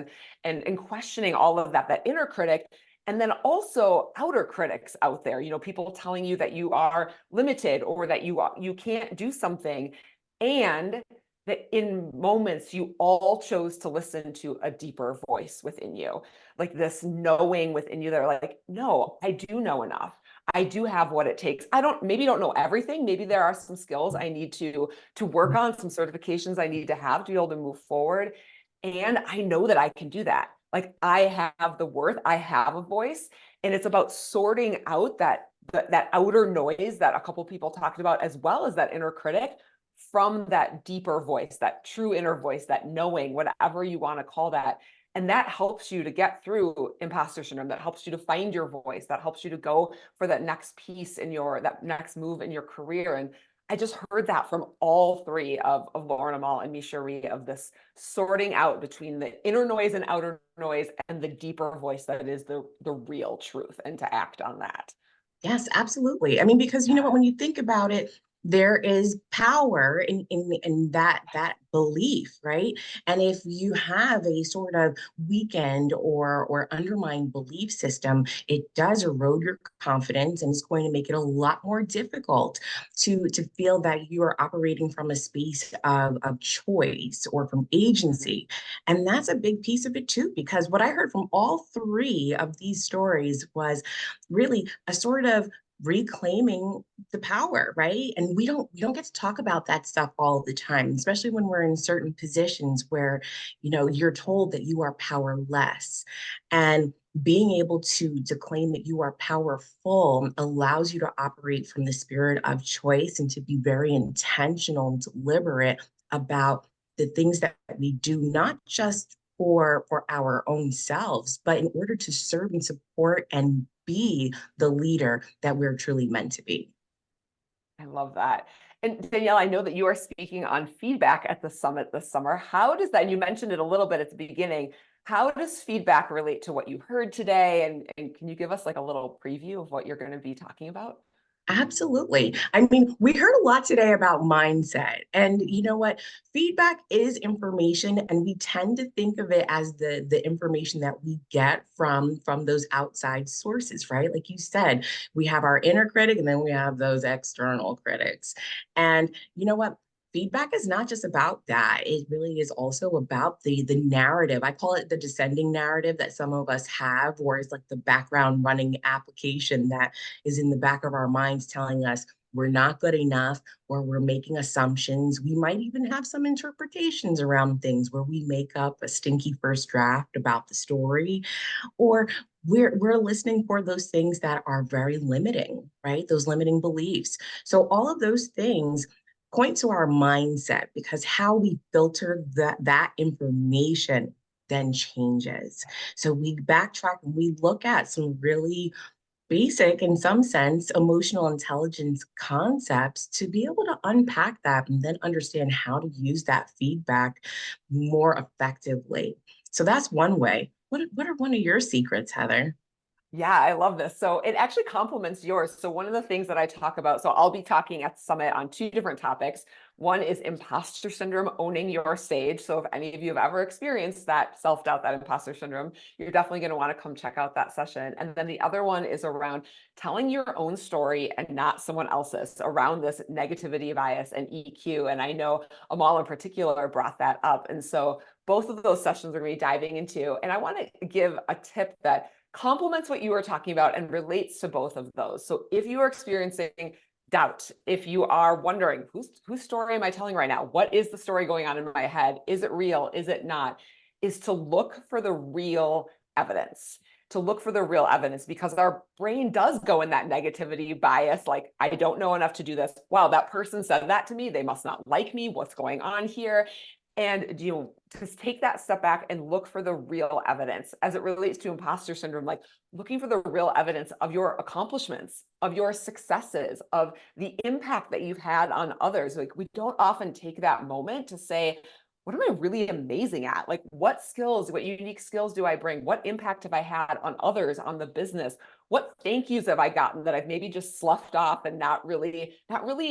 and questioning all of that inner critic. And then also outer critics out there, people telling you that you are limited or that you can't do something. And that in moments you all chose to listen to a deeper voice within you, like this knowing within you that are like, no, I do know enough. I do have what it takes. Maybe don't know everything. Maybe there are some skills I need to work on, some certifications I need to have to be able to move forward. And I know that I can do that. Like I have the worth, I have a voice, and it's about sorting out that outer noise that a couple people talked about, as well as that inner critic, from that deeper voice, that true inner voice, that knowing, whatever you want to call that. And that helps you to get through imposter syndrome. That helps you to find your voice. That helps you to go for that next piece in that next move in your career. And I just heard that from all three of Lauren, Amal, and Misheree, of this sorting out between the inner noise and outer noise and the deeper voice that is the real truth, and to act on that. Yes, absolutely. I mean, because you know what, when you think about it, there is power in that belief, right? And if you have a sort of weakened or undermined belief system, it does erode your confidence, and it's going to make it a lot more difficult to feel that you are operating from a space of choice or from agency. And that's a big piece of it too, because what I heard from all three of these stories was really a sort of reclaiming the power, right? And we don't get to talk about that stuff all the time, especially when we're in certain positions where you're told that you are powerless. And being able to claim that you are powerful allows you to operate from the spirit of choice and to be very intentional and deliberate about the things that we do, not just for our own selves, but in order to serve and support and be the leader that we're truly meant to be. I love that. And Danielle, I know that you are speaking on feedback at the summit this summer. How does that, and you mentioned it a little bit at the beginning, how does feedback relate to what you heard today? And can you give us like a little preview of what you're going to be talking about? Absolutely. I mean, we heard a lot today about mindset. And you know what? Feedback is information, and we tend to think of it as the information that we get from those outside sources, right? Like you said, we have our inner critic and then we have those external critics. And you know what? Feedback is not just about that. It really is also about the narrative. I call it the descending narrative that some of us have, or is like the background running application that is in the back of our minds telling us we're not good enough, or we're making assumptions. We might even have some interpretations around things where we make up a stinky first draft about the story, or we're listening for those things that are very limiting, right? Those limiting beliefs. So all of those things point to our mindset, because how we filter that information then changes. So we backtrack and we look at some really basic, in some sense, emotional intelligence concepts to be able to unpack that and then understand how to use that feedback more effectively. So that's one way. What are one of your secrets, Heather? Yeah, I love this. So it actually complements yours. So one of the things that I talk about, so I'll be talking at Summit on 2 different topics. One is imposter syndrome, owning your stage. So if any of you have ever experienced that self-doubt, that imposter syndrome, you're definitely going to want to come check out that session. And then the other one is around telling your own story and not someone else's, around this negativity bias and EQ. And I know Amal in particular brought that up. And so both of those sessions we're going to be diving into. And I want to give a tip that complements what you were talking about and relates to both of those. So if you are experiencing doubt, if you are wondering, whose story am I telling right now? What is the story going on in my head? Is it real? Is it not? Is to look for the real evidence. To look for the real evidence, because our brain does go in that negativity bias, like, I don't know enough to do this. Wow, that person said that to me. They must not like me. What's going on here? And to take that step back and look for the real evidence as it relates to imposter syndrome, like looking for the real evidence of your accomplishments, of your successes, of the impact that you've had on others. Like, we don't often take that moment to say, what am I really amazing at? Like, what skills, what unique skills do I bring? What impact have I had on others, on the business? What thank yous have I gotten that I've maybe just sloughed off and not really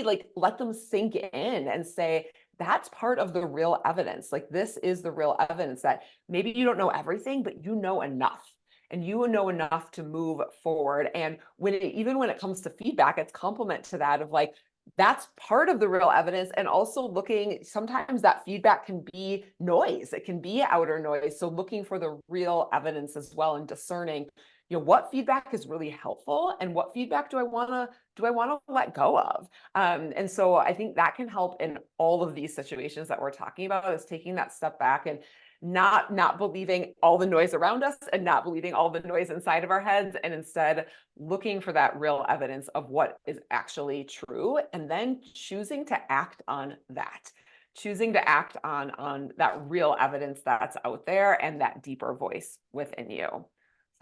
like let them sink in and say, that's part of the real evidence. Like, this is the real evidence that maybe you don't know everything, but you know enough, and you know enough to move forward. And even when it comes to feedback, it's complement to that of like, that's part of the real evidence. And also looking, sometimes that feedback can be noise. It can be outer noise. So looking for the real evidence as well, and discerning, what feedback is really helpful and what feedback do I want to let go of? And so I think that can help in all of these situations that we're talking about, is taking that step back and not believing all the noise around us and not believing all the noise inside of our heads, and instead looking for that real evidence of what is actually true, and then choosing to act on that. Choosing to act on that real evidence that's out there and that deeper voice within you.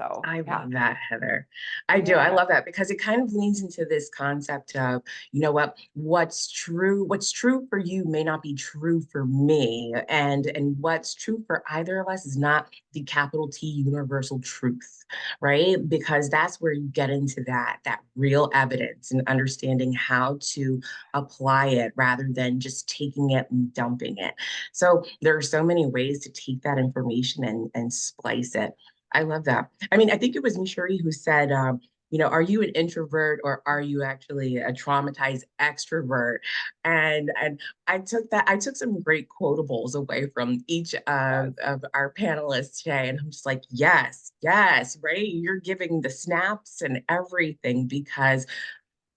So I yeah. love that, Heather. I do. I love that because it kind of leans into this concept of, what's true for you may not be true for me. And what's true for either of us is not the capital T universal truth, right? Because that's where you get into that real evidence and understanding how to apply it rather than just taking it and dumping it. So there are so many ways to take that information and splice it. I love that. I mean, I think it was Misheree who said, are you an introvert or are you actually a traumatized extrovert? And I took some great quotables away from each of our panelists today. And I'm just like, yes, right? You're giving the snaps and everything, because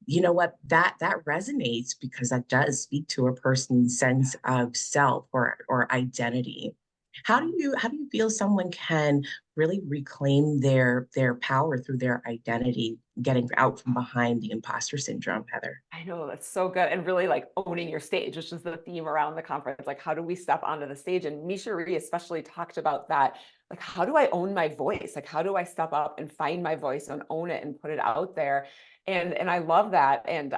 you know what, that resonates, because that does speak to a person's sense of self or identity. How do you feel someone can really reclaim their power through their identity, getting out from behind the imposter syndrome, Heather? I know, that's so good. And really like owning your stage, which is the theme around the conference. Like, how do we step onto the stage? And Misheree especially talked about that. Like, how do I own my voice? Like, how do I step up and find my voice and own it and put it out there? And I love that. And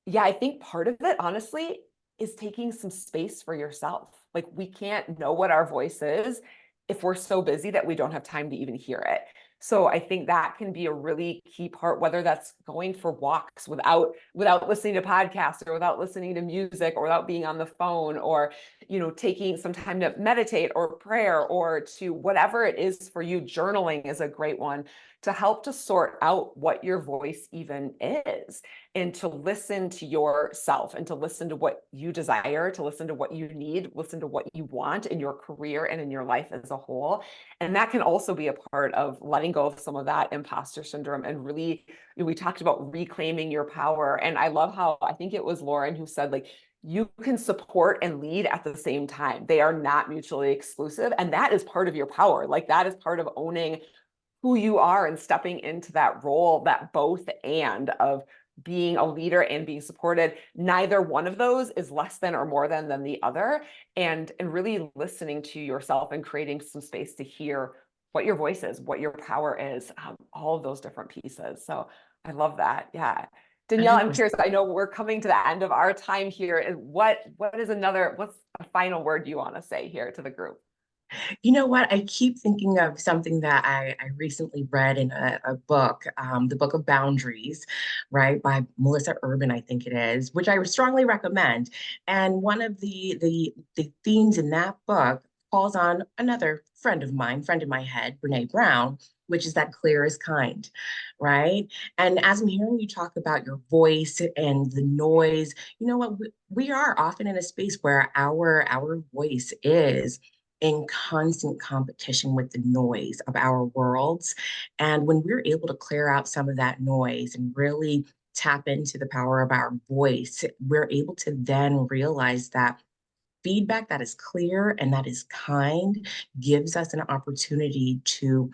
yeah, I think part of it, honestly, is taking some space for yourself. Like, we can't know what our voice is if we're so busy that we don't have time to even hear it. So I think that can be a really key part, whether that's going for walks without listening to podcasts, or without listening to music, or without being on the phone, or, taking some time to meditate or prayer, or to whatever it is for you. Journaling is a great one to help to sort out what your voice even is, and to listen to yourself, and to listen to what you desire, to listen to what you need, listen to what you want in your career and in your life as a whole. And that can also be a part of letting go of some of that imposter syndrome, and really, we talked about reclaiming your power. And I love how, I think it was Lauren who said, like, you can support and lead at the same time. They are not mutually exclusive. And that is part of your power. Like, that is part of owning who you are and stepping into that role, that both and of being a leader and being supported. Neither one of those is less than or more than the other. And really listening to yourself and creating some space to hear what your voice is, what your power is, all of those different pieces. So I love that. Yeah. Danielle, I'm curious, I know we're coming to the end of our time here. What's a final word you want to say here to the group? You know what? I keep thinking of something that I recently read in a book, the Book of Boundaries, right, by Melissa Urban, I think it is, which I would strongly recommend. And one of the themes in that book calls on another friend of mine, friend in my head, Brene Brown, which is that clear is kind, right? And as I'm hearing you talk about your voice and the noise, you know what? We are often in a space where our voice is in constant competition with the noise of our worlds. And when we're able to clear out some of that noise and really tap into the power of our voice, we're able to then realize that feedback that is clear and that is kind gives us an opportunity to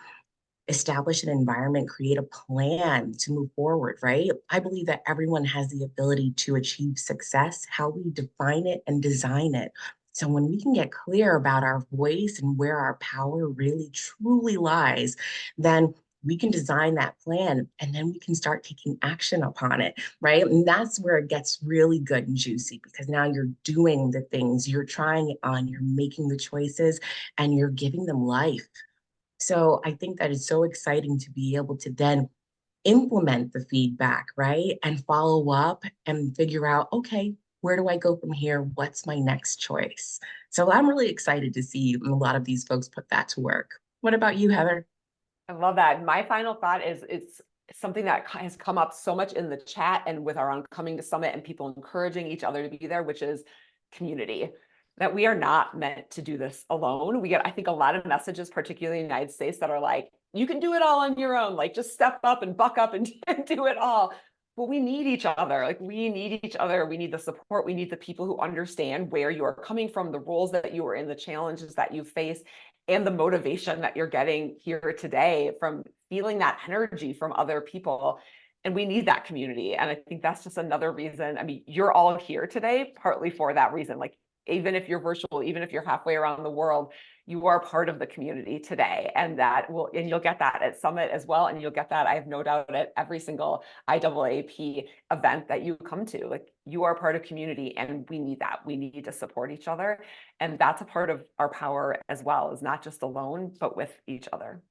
establish an environment, create a plan to move forward, right? I believe that everyone has the ability to achieve success, how we define it and design it. So when we can get clear about our voice and where our power really truly lies, then we can design that plan and then we can start taking action upon it, right? And that's where it gets really good and juicy because now you're doing the things, you're trying it on, you're making the choices, and you're giving them life. So I think that is so exciting to be able to then implement the feedback, right? And follow up and figure out, okay, where do I go from here? What's my next choice? So I'm really excited to see a lot of these folks put that to work. What about you, Heather? I love that. My final thought is it's something that has come up so much in the chat and with our Coming to Summit and people encouraging each other to be there, which is community. That we are not meant to do this alone. We get, I think, a lot of messages, particularly in the United States, that are like, you can do it all on your own, like just step up and buck up and do it all. But we need each other. Like we need each other. We need the support. We need the people who understand where you are coming from, the roles that you are in, the challenges that you face, and the motivation that you're getting here today from feeling that energy from other people. And we need that community. And I think that's just another reason. I mean, you're all here today partly for that reason. Like, even if you're virtual, even if you're halfway around the world, you are part of the community today. And you'll get that at Summit as well. And you'll get that, I have no doubt, at every single IAAP event that you come to. Like, you are part of community, and we need that. We need to support each other. And that's a part of our power as well, is not just alone, but with each other.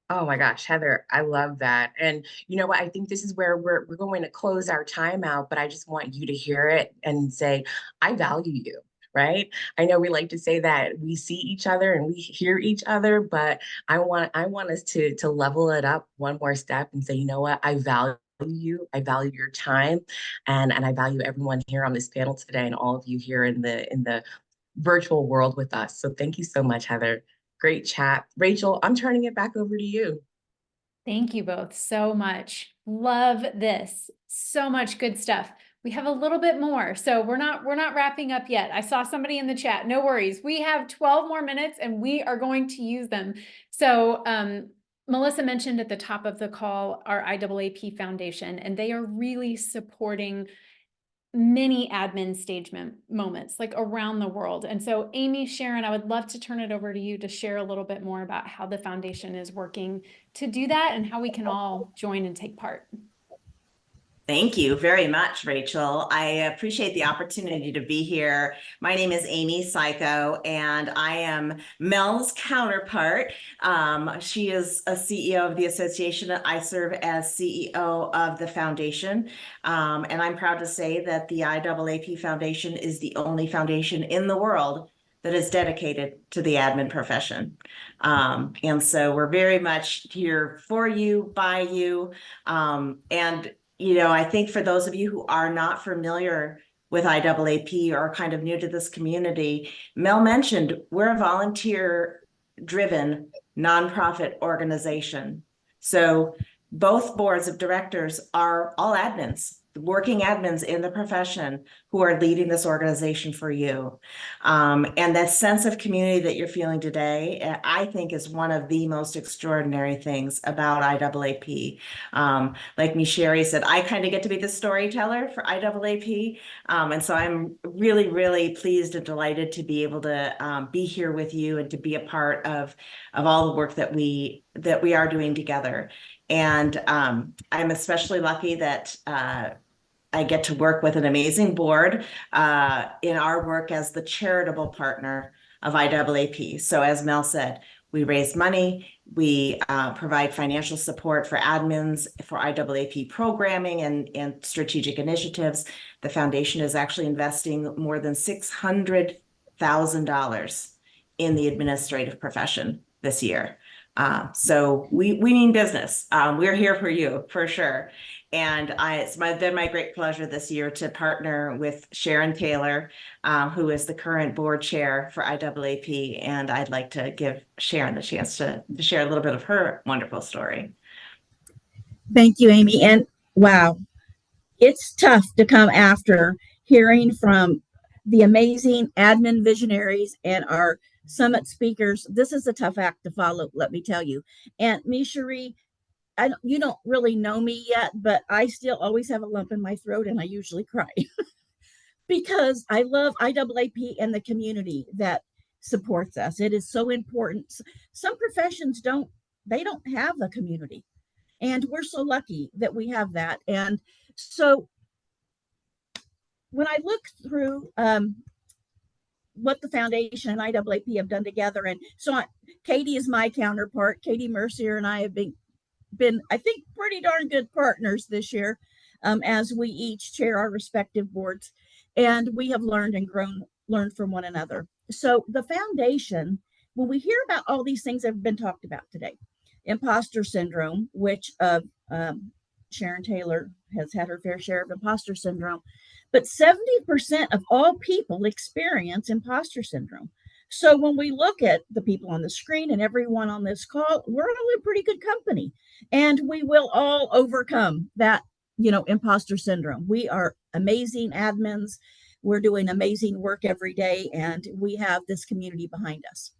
Oh my gosh, Heather, I love that. And you know what? I think this is where we're going to close our time out, but I just want you to hear it and say, I value you, right? I know we like to say that we see each other and we hear each other, but I want us to level it up one more step and say, you know what? I value you, I value your time, and I value everyone here on this panel today and all of you here in the virtual world with us. So thank you so much, Heather. Great chat. Rachel, I'm turning it back over to you. Thank you both so much. Love this. So much good stuff. We have a little bit more, so we're not wrapping up yet. I saw somebody in the chat. No worries. We have 12 more minutes and we are going to use them. So Melissa mentioned at the top of the call our IAAP Foundation, and they are really supporting many admin stage moments like around the world. And so Amy, Sharon, I would love to turn it over to you to share a little bit more about how the foundation is working to do that and how we can all join and take part. Thank you very much, Rachel. I appreciate the opportunity to be here. My name is Amy Psycho, and I am Mel's counterpart. She is a CEO of the association. I serve as CEO of the foundation. And I'm proud to say that the IAAP Foundation is the only foundation in the world that is dedicated to the admin profession. And so we're very much here for you, by you, and you know, I think for those of you who are not familiar with IAAP or kind of new to this community, Mel mentioned we're a volunteer-driven nonprofit organization. So both boards of directors are all admins, working admins in the profession who are leading this organization for you. And that sense of community that you're feeling today, I think, is one of the most extraordinary things about IAAP. Like Misheree said, I kind of get to be the storyteller for IAAP. And so I'm really, really pleased and delighted to be able to be here with you and to be a part of all the work that we are doing together. And I'm especially lucky that I get to work with an amazing board in our work as the charitable partner of IAAP. So as Mel said, we raise money, we provide financial support for admins for IAAP programming and strategic initiatives. The foundation is actually investing more than $600,000 in the administrative profession this year. So we mean business. We're here for you, for sure. And it's been my great pleasure this year to partner with Sharon Taylor, who is the current board chair for IAAP. And I'd like to give Sharon the chance to share a little bit of her wonderful story. Thank you, Amy. And wow, it's tough to come after hearing from the amazing admin visionaries and our summit speakers. This is a tough act to follow, let me tell you. And Misheree, you don't really know me yet, but I still always have a lump in my throat and I usually cry because I love IAAP and the community that supports us. It is so important. Some professions don't have a community, and we're so lucky that we have that. And so when I look through what the foundation and IAAP have done together, and so Katie is my counterpart. Katie Mercier and I have been I think pretty darn good partners this year, as we each chair our respective boards, and we have learned and learned from one another. So the foundation, when we hear about all these things that have been talked about today, imposter syndrome, which Sharon Taylor has had her fair share of imposter syndrome, but 70% of all people experience imposter syndrome. So when we look at the people on the screen and everyone on this call, we're all in pretty good company, and we will all overcome that, imposter syndrome. We are amazing admins. We're doing amazing work every day, and we have this community behind us.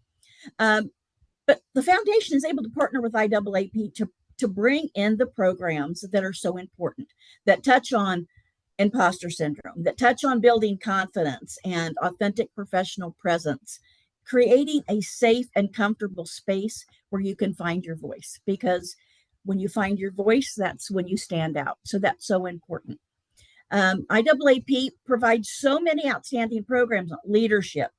But the foundation is able to partner with IAAP to bring in the programs that are so important, that touch on imposter syndrome, that touch on building confidence and authentic professional presence, creating a safe and comfortable space where you can find your voice. Because when you find your voice, that's when you stand out. So that's so important. IAAP provides so many outstanding programs on leadership,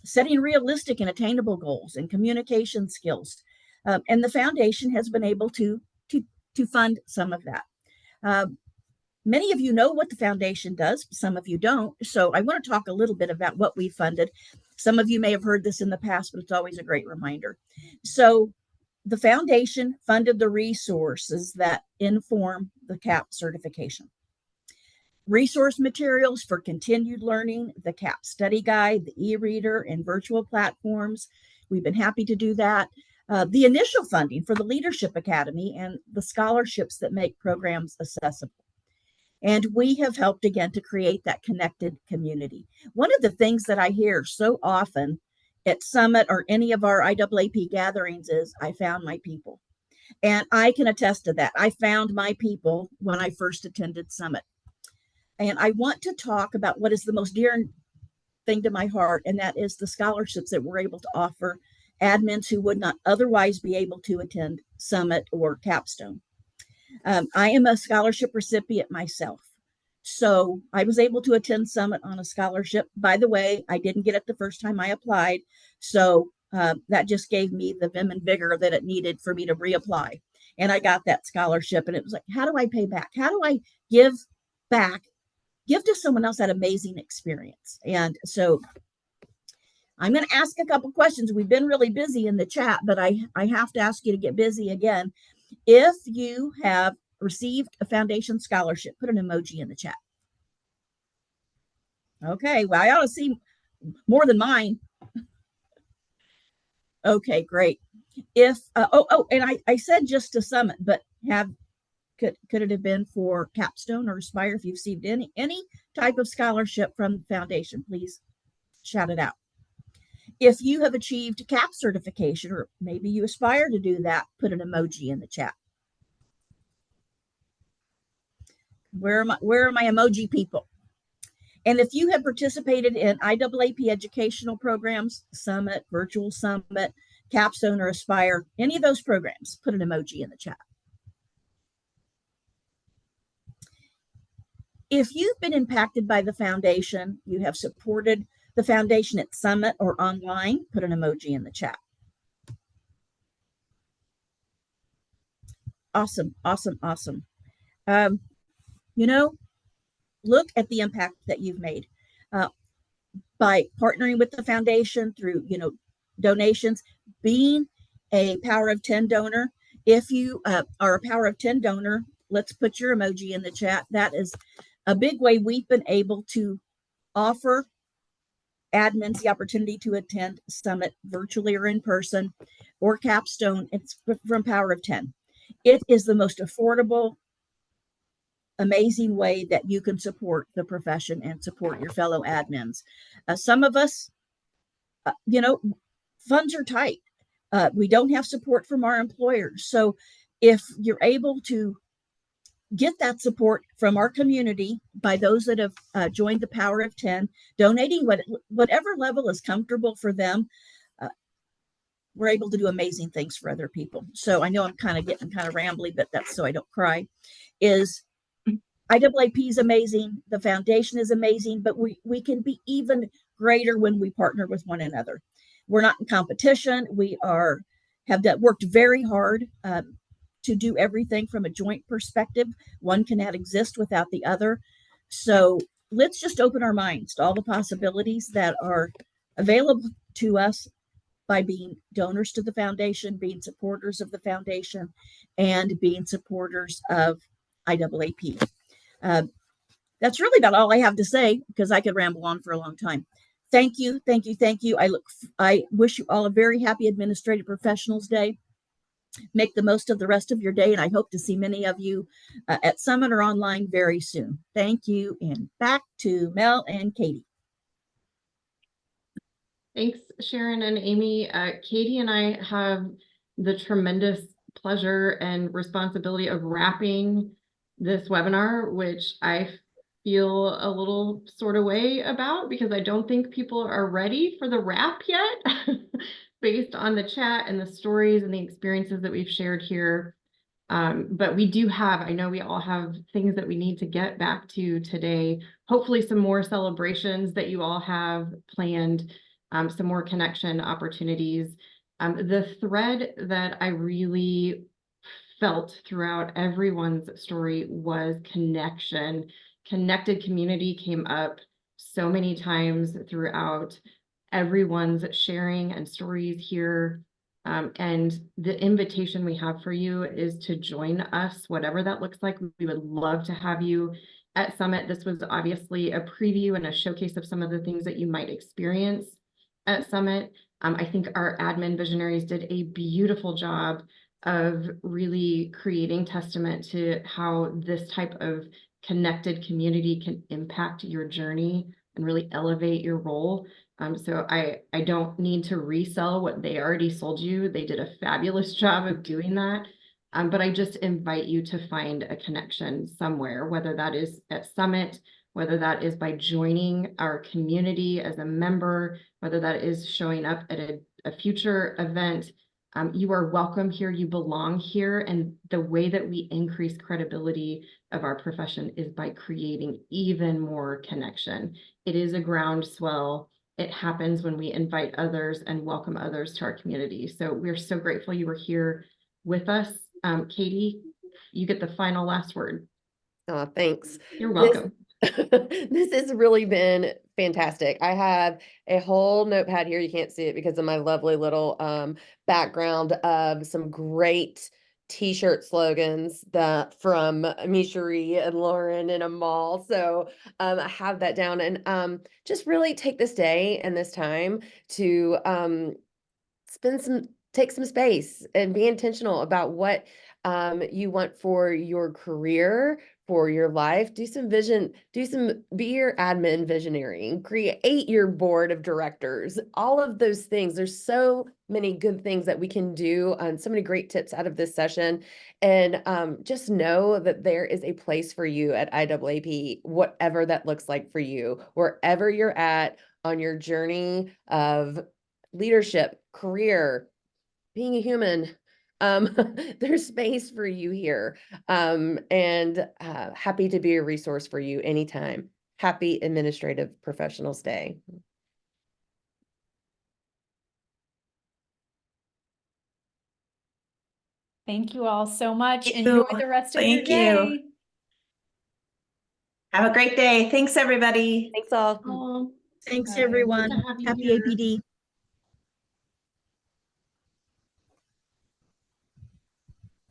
setting realistic and attainable goals, and communication skills. And the foundation has been able to fund some of that. Many of you know what the foundation does, some of you don't. So I want to talk a little bit about what we funded. Some of you may have heard this in the past, but it's always a great reminder. So the foundation funded the resources that inform the CAP certification. Resource materials for continued learning, the CAP study guide, the e-reader, and virtual platforms. We've been happy to do that. The initial funding for the Leadership Academy and the scholarships that make programs accessible. And we have helped again to create that connected community. One of the things that I hear so often at Summit or any of our IAAP gatherings is, I found my people. And I can attest to that. I found my people when I first attended Summit. And I want to talk about what is the most dear thing to my heart, and that is the scholarships that we're able to offer admins who would not otherwise be able to attend Summit or Capstone. I am a scholarship recipient myself. So I was able to attend Summit on a scholarship. By the way, I didn't get it the first time I applied. So that just gave me the vim and vigor that it needed for me to reapply. And I got that scholarship, and it was like, how do I pay back? How do I give back, give to someone else that amazing experience? And so I'm going to ask a couple questions. We've been really busy in the chat, but I have to ask you to get busy again. If you have received a foundation scholarship, put an emoji in the chat. Okay, well, I ought to see more than mine. Okay, great. If and I said just to Summit, but could it have been for Capstone or Aspire? If you've received any type of scholarship from the foundation, please shout it out. If you have achieved CAP certification, or maybe you aspire to do that, put an emoji in the chat. Where are my emoji people? And if you have participated in IAAP educational programs, Summit, Virtual Summit, Capstone, or Aspire, any of those programs, put an emoji in the chat. If you've been impacted by the foundation, you have supported the foundation at Summit or online, put an emoji in the chat. Awesome, awesome, awesome. You know, look at the impact that you've made by partnering with the foundation through, donations, being a Power of 10 donor. If you are a Power of 10 donor, let's put your emoji in the chat. That is a big way we've been able to offer admins the opportunity to attend Summit virtually or in person, or Capstone. It's from Power of 10. It is the most affordable, amazing way that you can support the profession and support your fellow admins. Some of us, funds are tight. We don't have support from our employers. So if you're able to get that support from our community by those that have joined the Power of 10, donating whatever level is comfortable for them, we're able to do amazing things for other people. So I know I'm kind of getting kind of rambly, but that's so I don't cry. IAAP is amazing. The foundation is amazing, but we can be even greater when we partner with one another. We're not in competition. We have worked very hard to do everything from a joint perspective. One cannot exist without the other. So let's just open our minds to all the possibilities that are available to us by being donors to the foundation, being supporters of the foundation, and being supporters of IAAP. That's really about all I have to say, because I could ramble on for a long time. Thank you, thank you, thank you. I wish you all a very happy Administrative Professionals Day. Make the most of the rest of your day, and I hope to see many of you at Summit or online very soon. Thank you, and back to Mel and Katie. Thanks, Sharon and Amy. Katie and I have the tremendous pleasure and responsibility of wrapping this webinar, which I feel a little sort of way about, because I don't think people are ready for the wrap yet, based on the chat and the stories and the experiences that we've shared here. But we do have, I know we all have things that we need to get back to today. Hopefully some more celebrations that you all have planned, some more connection opportunities. The thread that I really felt throughout everyone's story was connection. Connected community came up so many times throughout everyone's sharing and stories here. And the invitation we have for you is to join us, whatever that looks like. We would love to have you at Summit. This was obviously a preview and a showcase of some of the things that you might experience at Summit. I think our admin visionaries did a beautiful job of really creating testament to how this type of connected community can impact your journey and really elevate your role. So I don't need to resell what they already sold you. They did a fabulous job of doing that. But I just invite you to find a connection somewhere, whether that is at Summit, whether that is by joining our community as a member, whether that is showing up at a future event. You are welcome here, you belong here, and the way that we increase credibility of our profession is by creating even more connection. It is a groundswell. It happens when we invite others and welcome others to our community. So we're so grateful you were here with us. Katie, you get the final last word. Oh, thanks. You're welcome. This has really been fantastic. I have a whole notepad here. You can't see it because of my lovely little background of some great t-shirt slogans from Misheree and Lauren and Amal. So I have that down, and just really take this day and this time to take some space and be intentional about what you want for your career, for your life. Be your admin visionary and create your board of directors, all of those things. There's so many good things that we can do, and so many great tips out of this session. And just know that there is a place for you at IAAP, whatever that looks like for you, wherever you're at on your journey of leadership, career, being a human. There's space for you here, and happy to be a resource for you anytime. Happy Administrative Professionals Day. Thank you all so much. Thank Enjoy you. the rest of your Thank you. day. Have a great day. Thanks, everybody. Thanks all. Um, Thanks, Good to everyone. have you Happy here. APD.